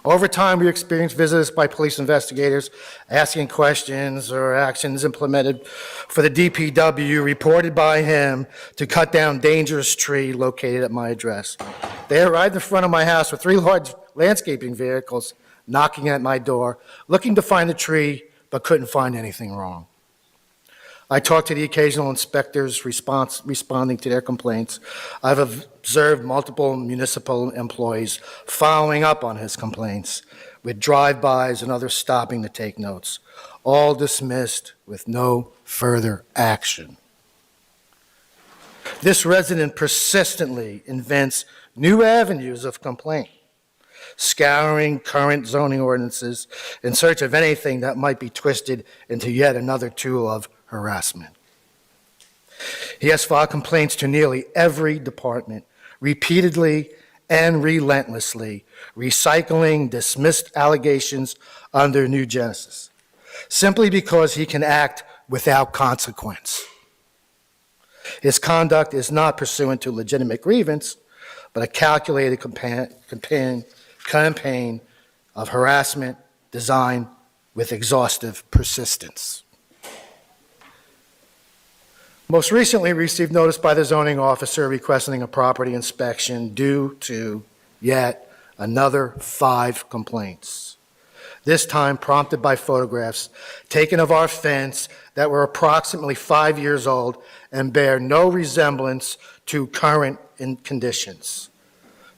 S15: Over time, we experienced visits by police investigators asking questions or actions implemented for the DPW reported by him to cut down dangerous tree located at my address. They arrived in front of my house with 3 large landscaping vehicles knocking at my door, looking to find the tree, but couldn't find anything wrong. I talked to the occasional inspectors responding to their complaints. I've observed multiple municipal employees following up on his complaints with drive-bys and others stopping to take notes, all dismissed with no further action. This resident persistently invents new avenues of complaint, scouring current zoning ordinances in search of anything that might be twisted into yet another tool of harassment. He has filed complaints to nearly every department, repeatedly and relentlessly, recycling dismissed allegations under New Genesis, simply because he can act without consequence. His conduct is not pursuant to legitimate grievance, but a calculated campaign of harassment designed with exhaustive persistence. Most recently, we received notice by the zoning officer requesting a property inspection due to yet another 5 complaints, this time prompted by photographs taken of our fence that were approximately 5 years old and bear no resemblance to current conditions.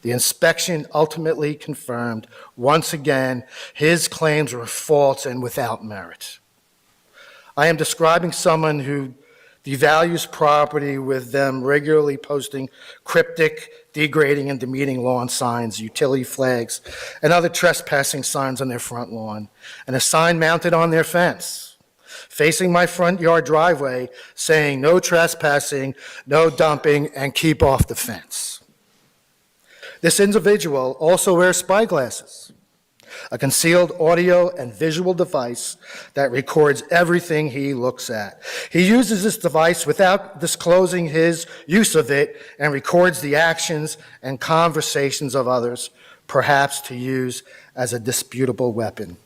S15: The inspection ultimately confirmed, once again, his claims were false and without merit. I am describing someone who devalues property with them regularly posting cryptic, degrading, and demeaning lawn signs, utility flags, and other trespassing signs on their front lawn, and a sign mounted on their fence facing my front yard driveway saying no trespassing, no dumping, and keep off the fence. This individual also wears spyglasses, a concealed audio and visual device that records everything he looks at. He uses this device without disclosing his use of it and records the actions and conversations of others, perhaps to use as a disputable weapon.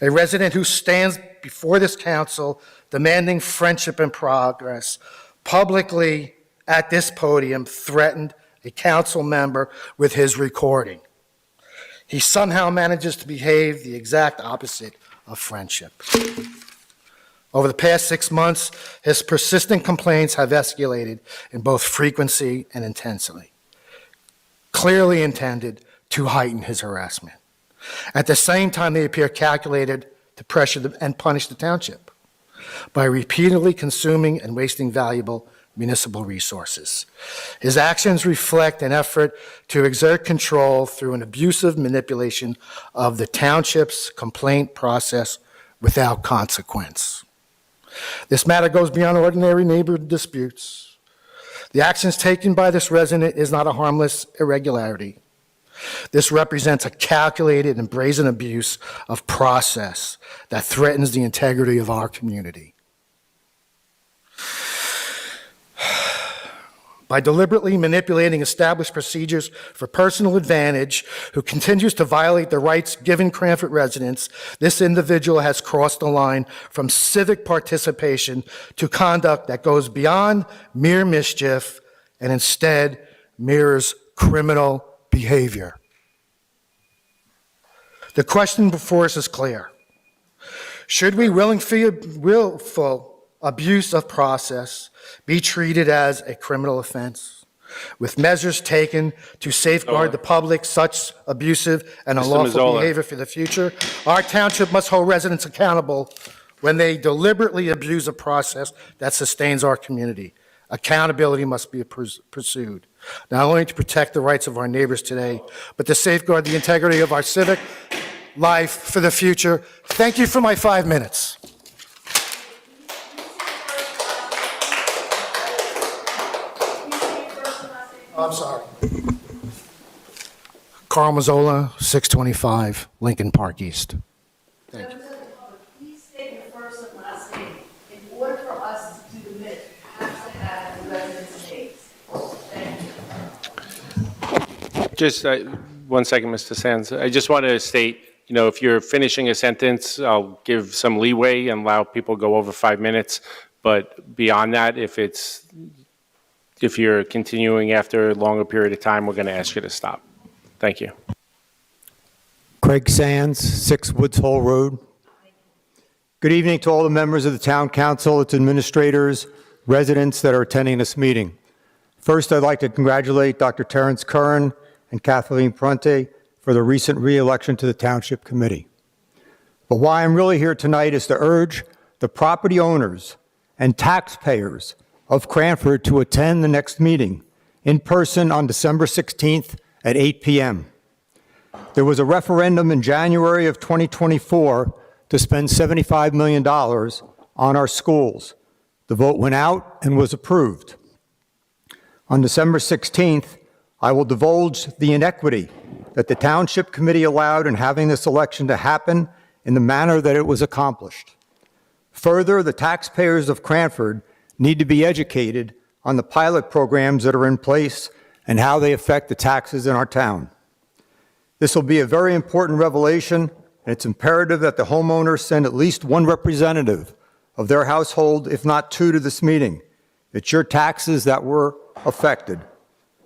S15: A resident who stands before this council demanding friendship and progress publicly at this podium threatened a council member with his recording. He somehow manages to behave the exact opposite of friendship. Over the past 6 months, his persistent complaints have escalated in both frequency and intensity, clearly intended to heighten his harassment. At the same time, they appear calculated to pressure and punish the township by repeatedly consuming and wasting valuable municipal resources. His actions reflect an effort to exert control through an abusive manipulation of the township's complaint process without consequence. This matter goes beyond ordinary neighbor disputes. The actions taken by this resident is not a harmless irregularity. This represents a calculated and brazen abuse of process that threatens the integrity of our community. By deliberately manipulating established procedures for personal advantage, who continues to violate the rights given Cranford residents, this individual has crossed the line from civic participation to conduct that goes beyond mere mischief and instead mirrors criminal behavior. The question before us is clear. Should willful abuse of process be treated as a criminal offense, with measures taken to safeguard the public such abusive and
S3: Mr.
S15: unlawful
S3: Mazzola.
S15: behavior for the future? Our township must hold residents accountable when they deliberately abuse a process that sustains our community. Accountability must be pursued, not only to protect the rights of our neighbors today, but to safeguard the integrity of our civic life for the future. Thank you for my 5 minutes. Oh, I'm sorry. Carl Mazzola, 625 Lincoln Park East. Thank you.
S16: Please state your first and last name. In order for us to do the minute, we have to have the residents' names. Thank you.
S3: Just 1 second, Mr. Sands. I just want to state, if you're finishing a sentence, I'll give some leeway and allow people to go over 5 minutes. But beyond that, if you're continuing after a longer period of time, we're going to ask you to stop. Thank you.
S10: Craig Sands, 6 Woods Hole Road. Good evening to all the members of the Town Council, its administrators, residents that are attending this meeting. First, I'd like to congratulate Dr. Terrence Curran and Kathleen Prunty for the recent re-election to the Township Committee. But why I'm really here tonight is to urge the property owners and taxpayers of Cranford to attend the next meeting in person on December 16th at 8 p.m. There was a referendum in January of 2024 to spend $75 million on our schools. The vote went out and was approved. On December 16th, I will divulge the inequity that the Township Committee allowed in having this election to happen in the manner that it was accomplished. Further, the taxpayers of Cranford need to be educated on the pilot programs that are in place and how they affect the taxes in our town. This will be a very important revelation, and it's imperative that the homeowners send at least one representative of their household, if not 2, to this meeting. It's your taxes that were affected.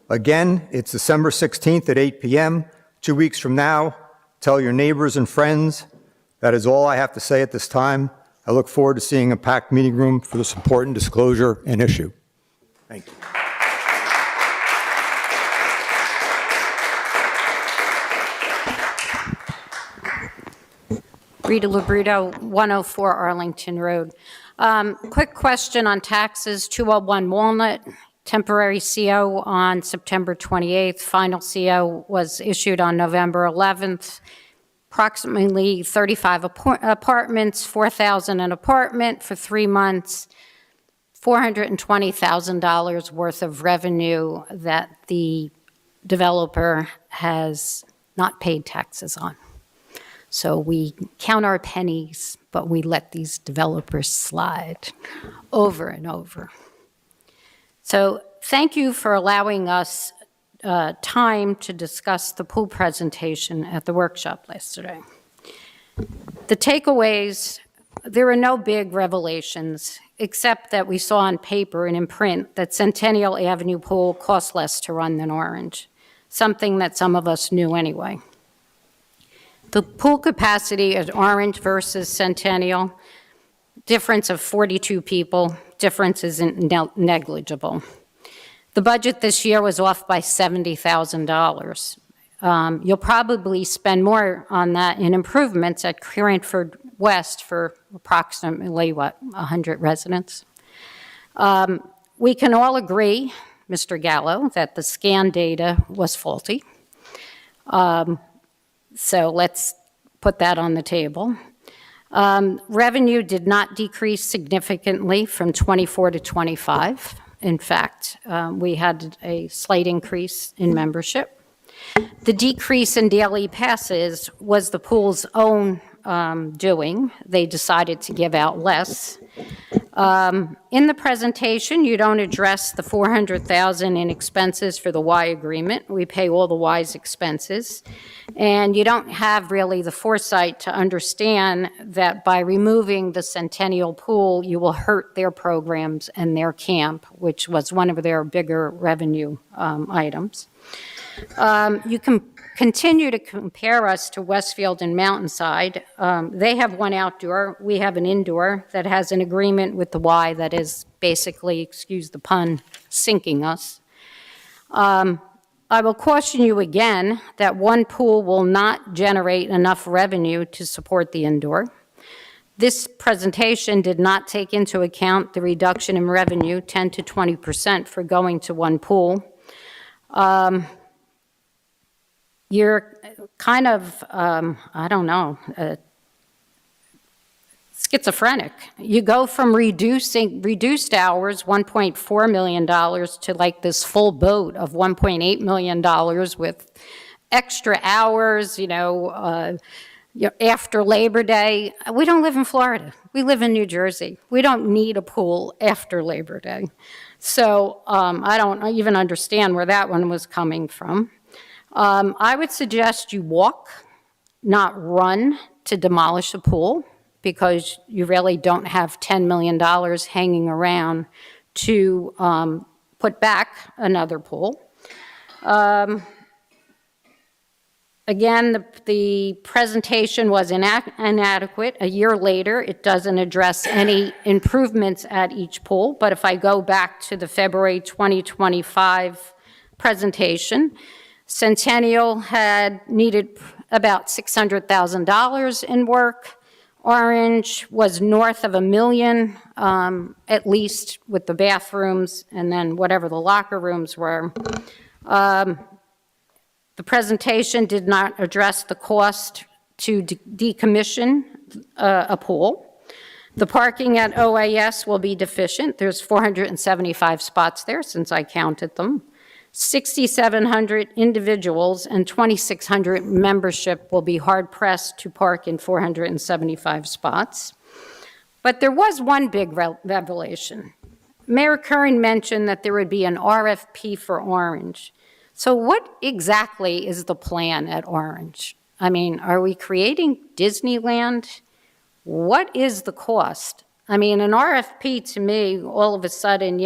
S10: Again, it's December 16th at 8 p.m., 2 weeks from now. Tell your neighbors and friends. That is all I have to say at this time. I look forward to seeing a packed meeting room for this important disclosure and issue. Thank you.
S17: Rita Labruto, 104 Arlington Road. Quick question on taxes, 201 Walnut, temporary CO on September 28th. Final CO was issued on November 11th. Approximately 35 apartments, $4,000 an apartment for 3 months, $420,000 worth of revenue that the developer has not paid taxes on. So we count our pennies, but we let these developers slide over and over. So thank you for allowing us time to discuss the pool presentation at the workshop yesterday. The takeaways, there are no big revelations, except that we saw on paper and in print that Centennial Avenue pool costs less to run than Orange, something that some of us knew anyway. The pool capacity at Orange versus Centennial, difference of 42 people, difference isn't negligible. The budget this year was off by $70,000. You'll probably spend more on that in improvements at Cranford West for approximately, 100 residents. We can all agree, Mr. Gallo, that the scan data was faulty. So let's put that on the table. Revenue did not decrease significantly from 24 to 25. In fact, we had a slight increase in membership. The decrease in daily passes was the pool's own doing. They decided to give out less. In the presentation, you don't address the $400,000 in expenses for the Y agreement. We pay all the Y's expenses. And you don't have really the foresight to understand that by removing the Centennial pool, you will hurt their programs and their camp, which was one of their bigger revenue items. You can continue to compare us to Westfield and Mountainside. They have one outdoor, we have an indoor that has an agreement with the Y that is basically, excuse the pun, sinking us. I will caution you again that one pool will not generate enough revenue to support the indoor. This presentation did not take into account the reduction in revenue, 10 to 20% for going to one pool. You're kind of, I don't know, schizophrenic. You go from reduced hours, $1.4 million, to like this full boat of $1.8 million with extra hours, after Labor Day. We don't live in Florida. We live in New Jersey. We don't need a pool after Labor Day. So I don't even understand where that one was coming from. I would suggest you walk, not run, to demolish a pool, because you really don't have $10 million hanging around to put back another pool. Again, the presentation was inadequate. A year later, it doesn't address any improvements at each pool. But if I go back to the February 2025 presentation, Centennial had needed about $600,000 in work. Orange was north of $1 million, at least with the bathrooms and then whatever the locker rooms were. The presentation did not address the cost to decommission a pool. The parking at OAS will be deficient. There's 475 spots there since I counted them. 6,700 individuals and 2,600 membership will be hard-pressed to park in 475 spots. But there was one big revelation. Mayor Curran mentioned that there would be an RFP for Orange. So what exactly is the plan at Orange? I mean, are we creating Disneyland? What is the cost? I mean, an RFP to me, all of a sudden,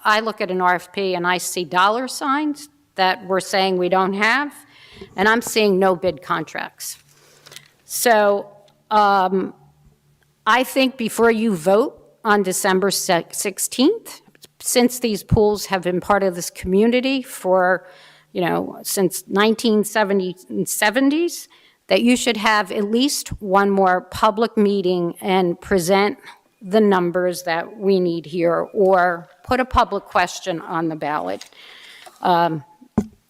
S17: I look at an RFP and I see dollar signs that we're saying we don't have, and I'm seeing no bid contracts. So I think before you vote on December 16th, since these pools have been part of this community for, since 1970s, that you should have at least one more public meeting and present the numbers that we need here, or put a public question on the ballot. You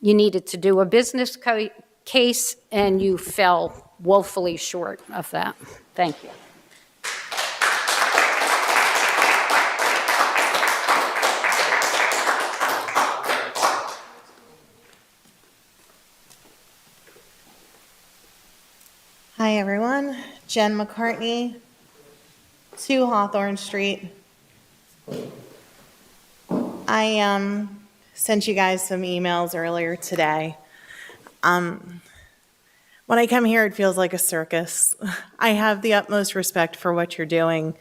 S17: needed to do a business case, and you fell woefully short of that. Thank you.
S18: Hi, everyone. Jen McCartney, 2 Hawthorne Street. I sent you guys some emails earlier today. When I come here, it feels like a circus. I have the utmost respect for what you're doing,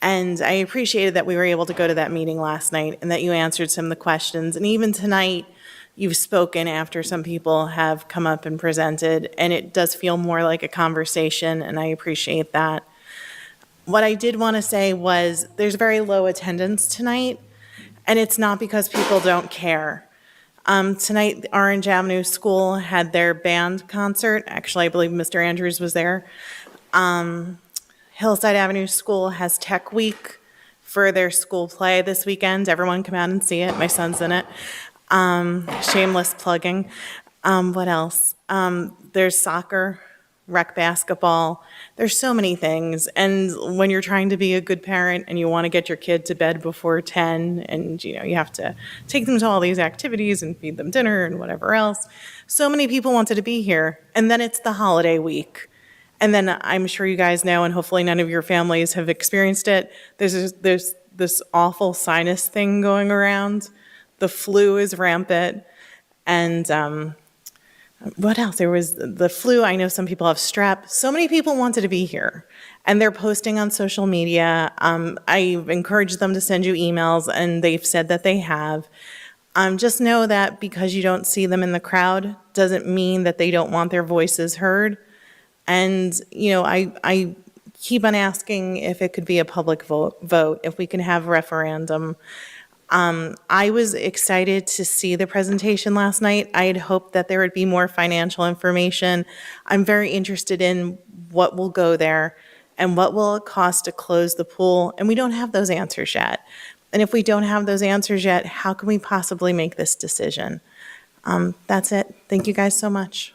S18: and I appreciated that we were able to go to that meeting last night and that you answered some of the questions. And even tonight, you've spoken after some people have come up and presented, and it does feel more like a conversation, and I appreciate that. What I did want to say was there's very low attendance tonight, and it's not because people don't care. Tonight, the Orange Avenue School had their band concert. Actually, I believe Mr. Andrews was there. Hillside Avenue School has Tech Week for their school play this weekend. Everyone come out and see it. My son's in it. Shameless plugging. What else? There's soccer, rec basketball. There's so many things. And when you're trying to be a good parent and you want to get your kid to bed before 10 and you have to take them to all these activities and feed them dinner and whatever else, so many people wanted to be here. And then it's the holiday week. And then I'm sure you guys know, and hopefully none of your families have experienced it, there's this awful sinus thing going around. The flu is rampant. And what else? There was the flu. I know some people have strep. So many people wanted to be here. And they're posting on social media. I've encouraged them to send you emails, and they've said that they have. Just know that because you don't see them in the crowd doesn't mean that they don't want their voices heard. And, I keep on asking if it could be a public vote, if we can have a referendum. I was excited to see the presentation last night. I had hoped that there would be more financial information. I'm very interested in what will go there and what will it cost to close the pool, and we don't have those answers yet. And if we don't have those answers yet, how can we possibly make this decision? That's it. Thank you guys so much.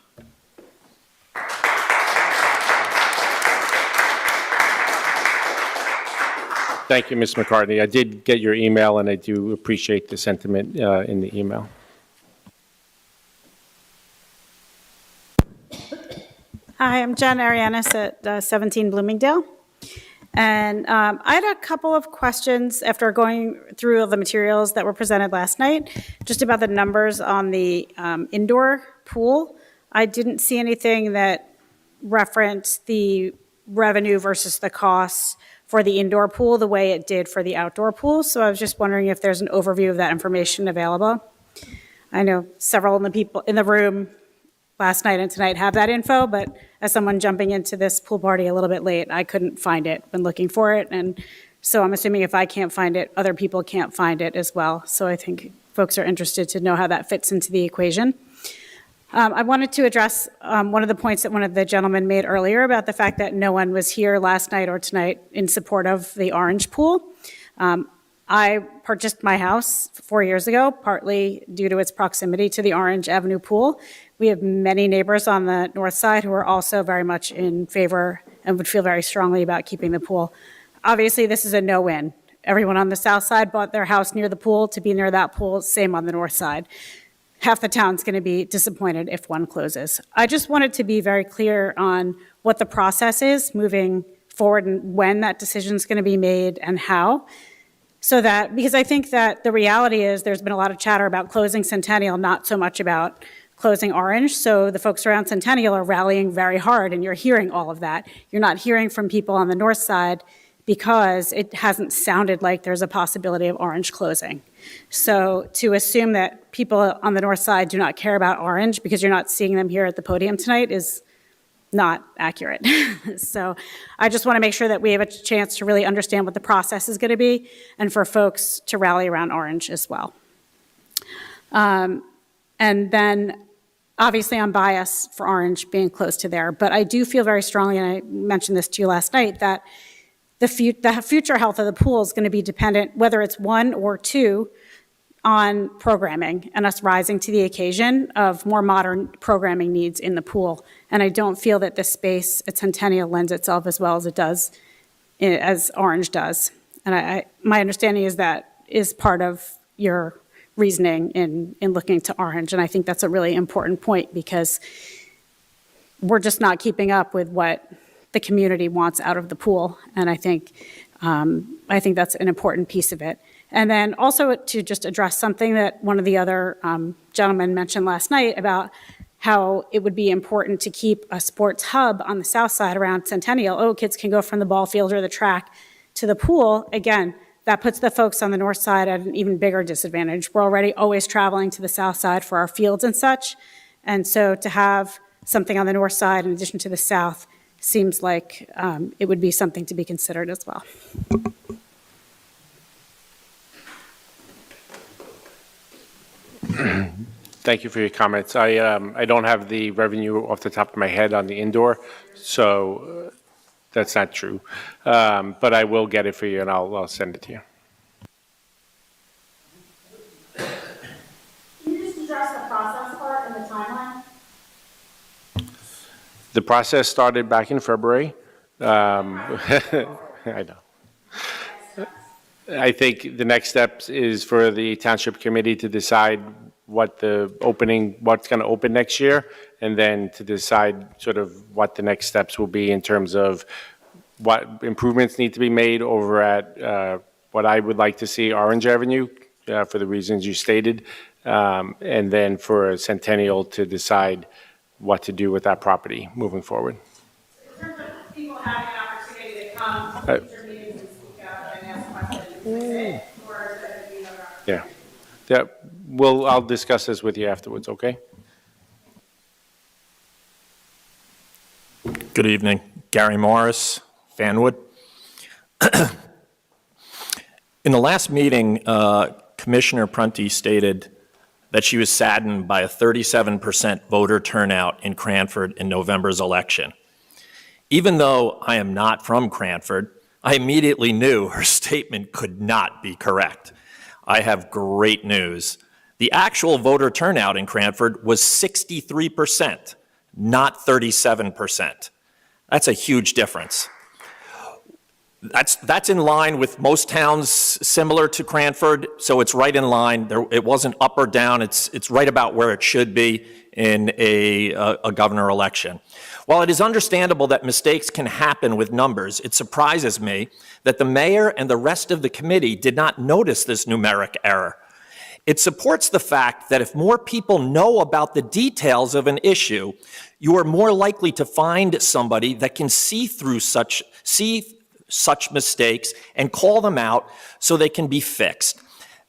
S3: Thank you, Ms. McCartney. I did get your email, and I do appreciate the sentiment in the email.
S19: Hi, I'm Jen Arianis at 17 Bloomingdale. And I had a couple of questions after going through all the materials that were presented last night, just about the numbers on the indoor pool. I didn't see anything that referenced the revenue versus the costs for the indoor pool the way it did for the outdoor pool. So I was just wondering if there's an overview of that information available. I know several of the people in the room last night and tonight have that info, but as someone jumping into this pool party a little bit late, I couldn't find it, been looking for it. And so I'm assuming if I can't find it, other people can't find it as well. So I think folks are interested to know how that fits into the equation. I wanted to address one of the points that one of the gentlemen made earlier about the fact that no one was here last night or tonight in support of the orange pool. I purchased my house 4 years ago, partly due to its proximity to the Orange Avenue pool. We have many neighbors on the north side who are also very much in favor and would feel very strongly about keeping the pool. Obviously, this is a no-win. Everyone on the south side bought their house near the pool to be near that pool, same on the north side. Half the town's going to be disappointed if one closes. I just wanted to be very clear on what the process is moving forward and when that decision is going to be made and how. So that, because I think that the reality is there's been a lot of chatter about closing Centennial, not so much about closing Orange. So the folks around Centennial are rallying very hard, and you're hearing all of that. You're not hearing from people on the north side because it hasn't sounded like there's a possibility of Orange closing. So to assume that people on the north side do not care about Orange because you're not seeing them here at the podium tonight is not accurate. So I just want to make sure that we have a chance to really understand what the process is going to be and for folks to rally around Orange as well. And then obviously I'm biased for Orange being close to there, but I do feel very strongly, and I mentioned this to you last night, that the future health of the pool is going to be dependent, whether it's one or two, on programming and us rising to the occasion of more modern programming needs in the pool. And I don't feel that this space at Centennial lends itself as well as it does, as Orange does. And my understanding is that is part of your reasoning in looking to Orange. And I think that's a really important point because we're just not keeping up with what the community wants out of the pool. And I think that's an important piece of it. And then also to just address something that one of the other gentlemen mentioned last night about how it would be important to keep a sports hub on the south side around Centennial. Oh, kids can go from the ball field or the track to the pool. Again, that puts the folks on the north side at an even bigger disadvantage. We're already always traveling to the south side for our fields and such. And so to have something on the north side in addition to the south seems like it would be something to be considered as well.
S3: Thank you for your comments. I don't have the revenue off the top of my head on the indoor, so that's not true. But I will get it for you, and I'll send it to you.
S19: Can you just address the process part and the timeline?
S3: The process started back in February. I know. I think the next step is for the township committee to decide what's going to open next year, and then to decide sort of what the next steps will be in terms of what improvements need to be made over at what I would like to see Orange Avenue for the reasons you stated, and then for Centennial to decide what to do with that property moving forward.
S19: In terms of people having an opportunity to come to future meetings and speak out and ask questions, or is it
S3: Yeah. I'll discuss this with you afterwards, okay?
S20: Good evening. Gary Morris, Fanwood. In the last meeting, Commissioner Prunty stated that she was saddened by a 37% voter turnout in Cranford in November's election. Even though I am not from Cranford, I immediately knew her statement could not be correct. I have great news. The actual voter turnout in Cranford was 63%, not 37%. That's a huge difference. That's in line with most towns similar to Cranford, so it's right in line. It wasn't up or down. It's right about where it should be in a governor election. While it is understandable that mistakes can happen with numbers, it surprises me that the mayor and the rest of the committee did not notice this numeric error. It supports the fact that if more people know about the details of an issue, you are more likely to find somebody that can see such mistakes and call them out so they can be fixed.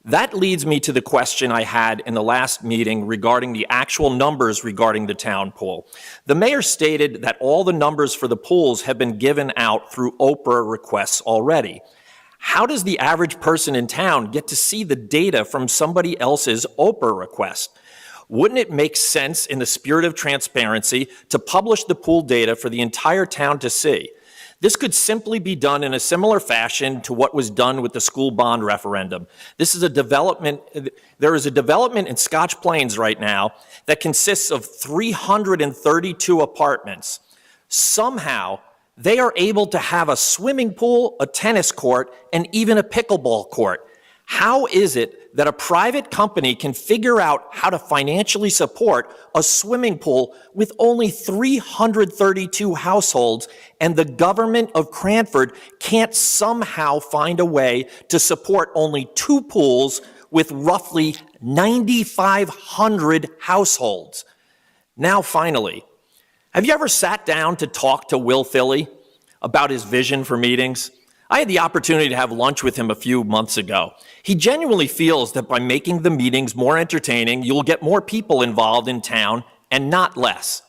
S20: That leads me to the question I had in the last meeting regarding the actual numbers regarding the town pool. The mayor stated that all the numbers for the pools have been given out through Oprah requests already. How does the average person in town get to see the data from somebody else's Oprah request? Wouldn't it make sense in the spirit of transparency to publish the pool data for the entire town to see? This could simply be done in a similar fashion to what was done with the school bond referendum. There is a development in Scotch Plains right now that consists of 332 apartments. Somehow, they are able to have a swimming pool, a tennis court, and even a pickleball court. How is it that a private company can figure out how to financially support a swimming pool with only 332 households, and the government of Cranford can't somehow find a way to support only 2 pools with roughly 9,500 households? Now, finally, have you ever sat down to talk to Will Philly about his vision for meetings? I had the opportunity to have lunch with him a few months ago. He genuinely feels that by making the meetings more entertaining, you'll get more people involved in town and not less.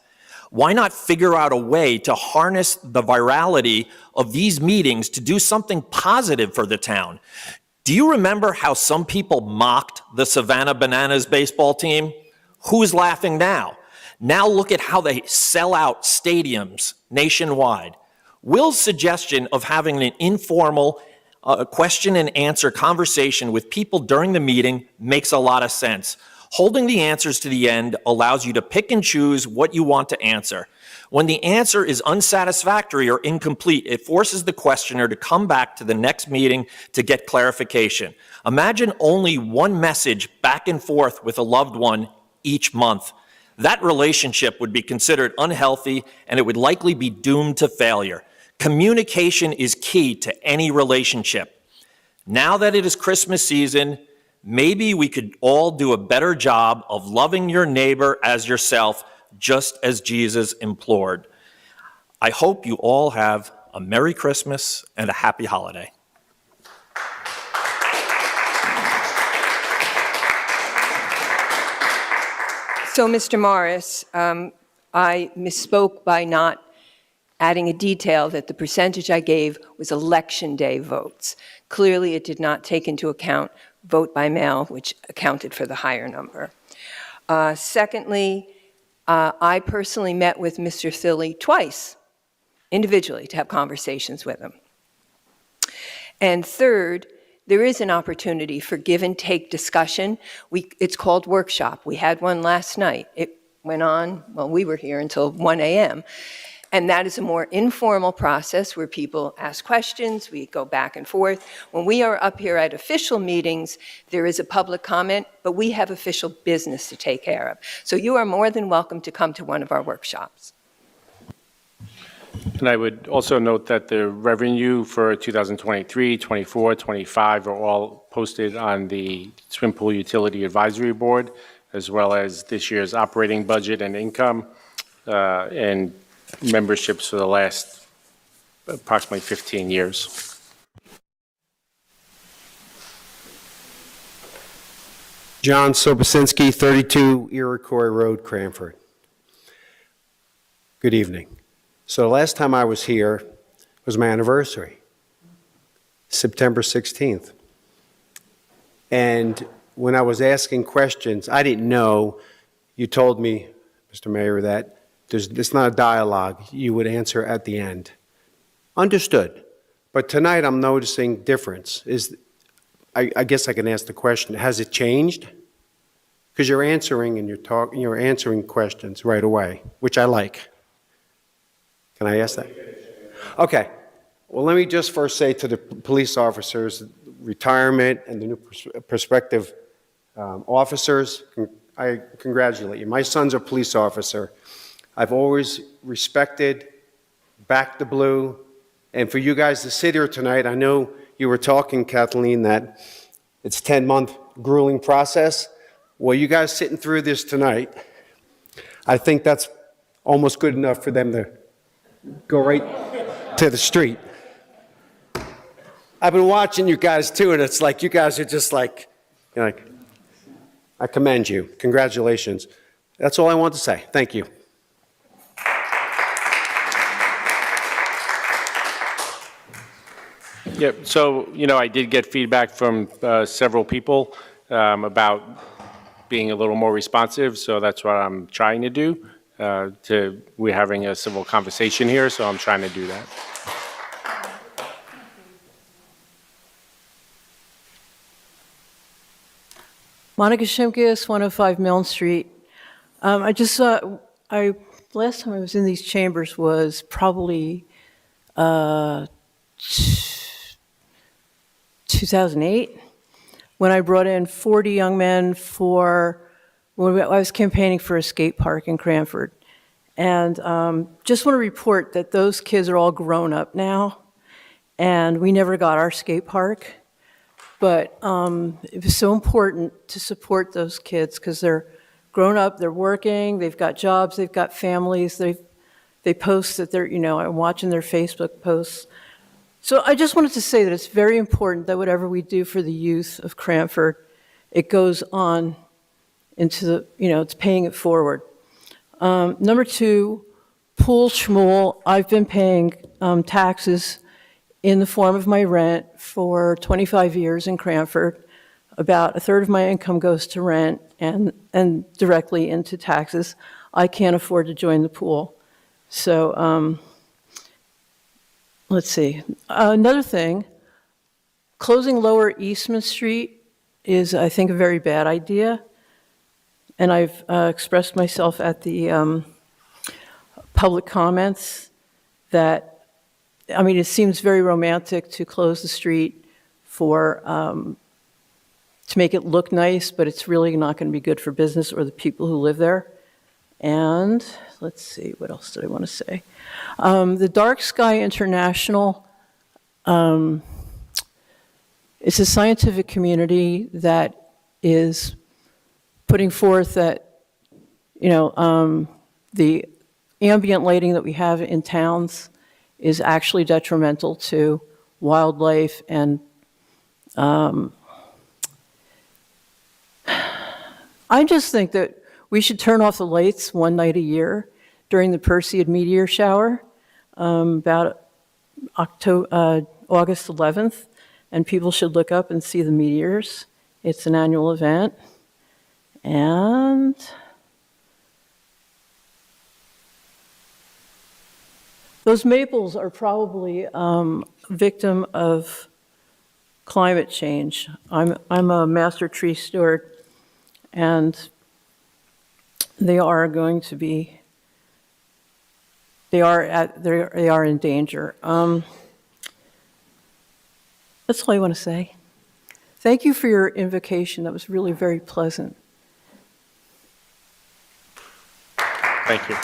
S20: Why not figure out a way to harness the virality of these meetings to do something positive for the town? Do you remember how some people mocked the Savannah Bananas baseball team? Who's laughing now? Now look at how they sell out stadiums nationwide. Will's suggestion of having an informal question and answer conversation with people during the meeting makes a lot of sense. Holding the answers to the end allows you to pick and choose what you want to answer. When the answer is unsatisfactory or incomplete, it forces the questioner to come back to the next meeting to get clarification. Imagine only one message back and forth with a loved one each month. That relationship would be considered unhealthy, and it would likely be doomed to failure. Communication is key to any relationship. Now that it is Christmas season, maybe we could all do a better job of loving your neighbor as yourself, just as Jesus implored. I hope you all have a Merry Christmas and a Happy Holiday.
S11: So, Mr. Morris, I misspoke by not adding a detail that the percentage I gave was election day votes. Clearly, it did not take into account vote by mail, which accounted for the higher number. Secondly, I personally met with Mr. Philly twice, individually, to have conversations with him. And third, there is an opportunity for give and take discussion. It's called workshop. We had one last night. It went on, well, we were here until 1 a.m. And that is a more informal process where people ask questions, we go back and forth. When we are up here at official meetings, there is a public comment, but we have official business to take care of. So you are more than welcome to come to one of our workshops.
S3: And I would also note that the revenue for 2023, 24, 25 are all posted on the Swim Pool Utility Advisory Board, as well as this year's operating budget and income, and memberships for the last approximately 15 years.
S21: John Sobosinski, 32 Iroquois Road, Cranford. Good evening. So last time I was here was my anniversary, September 16th. And when I was asking questions, I didn't know, you told me, Mr. Mayor, that it's not a dialogue. You would answer at the end. Understood. But tonight I'm noticing difference. I guess I can ask the question, has it changed? Because you're answering and you're answering questions right away, which I like. Can I ask that? Okay. Well, let me just first say to the police officers, retirement and the new prospective officers, I congratulate you. My son's a police officer. I've always respected, backed the blue, and for you guys to sit here tonight, I know you were talking, Kathleen, that it's a 10-month grueling process. Well, you guys sitting through this tonight, I think that's almost good enough for them to go right to the street. I've been watching you guys too, and it's like you guys are just like, I commend you. Congratulations. That's all I want to say. Thank you.
S3: Yeah, so, I did get feedback from several people about being a little more responsive, so that's what I'm trying to do. We're having a civil conversation here, so I'm trying to do that.
S22: Monica Shimkus, 105 Milne Street. I just saw, last time I was in these chambers was probably 2008, when I brought in 40 young men when I was campaigning for a skate park in Cranford. And just want to report that those kids are all grown up now, and we never got our skate park. But it was so important to support those kids because they're grown up, they're working, they've got jobs, they've got families, they post that they're, I'm watching their Facebook posts. So I just wanted to say that it's very important that whatever we do for the youth of Cranford, it goes on into the, it's paying it forward. Number two, Pool Schmool. I've been paying taxes in the form of my rent for 25 years in Cranford. About a third of my income goes to rent and directly into taxes. I can't afford to join the pool. So let's see. Another thing, closing Lower Eastman Street is, I think, a very bad idea. And I've expressed myself at the public comments that, it seems very romantic to close the street to make it look nice, but it's really not going to be good for business or the people who live there. And let's see, what else did I want to say? The Dark Sky International, it's a scientific community that is putting forth that, the ambient lighting that we have in towns is actually detrimental to wildlife, and I just think that we should turn off the lights one night a year during the Perseid meteor shower, about August 11th, and people should look up and see the meteors. It's an annual event. And those maples are probably a victim of climate change. I'm a master tree steward, and they are going to be, they are in danger. That's all I want to say. Thank you for your invocation. That was really very pleasant.
S3: Thank you.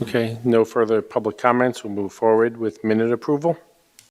S3: Okay, no further public comments. We'll move forward with minute approval.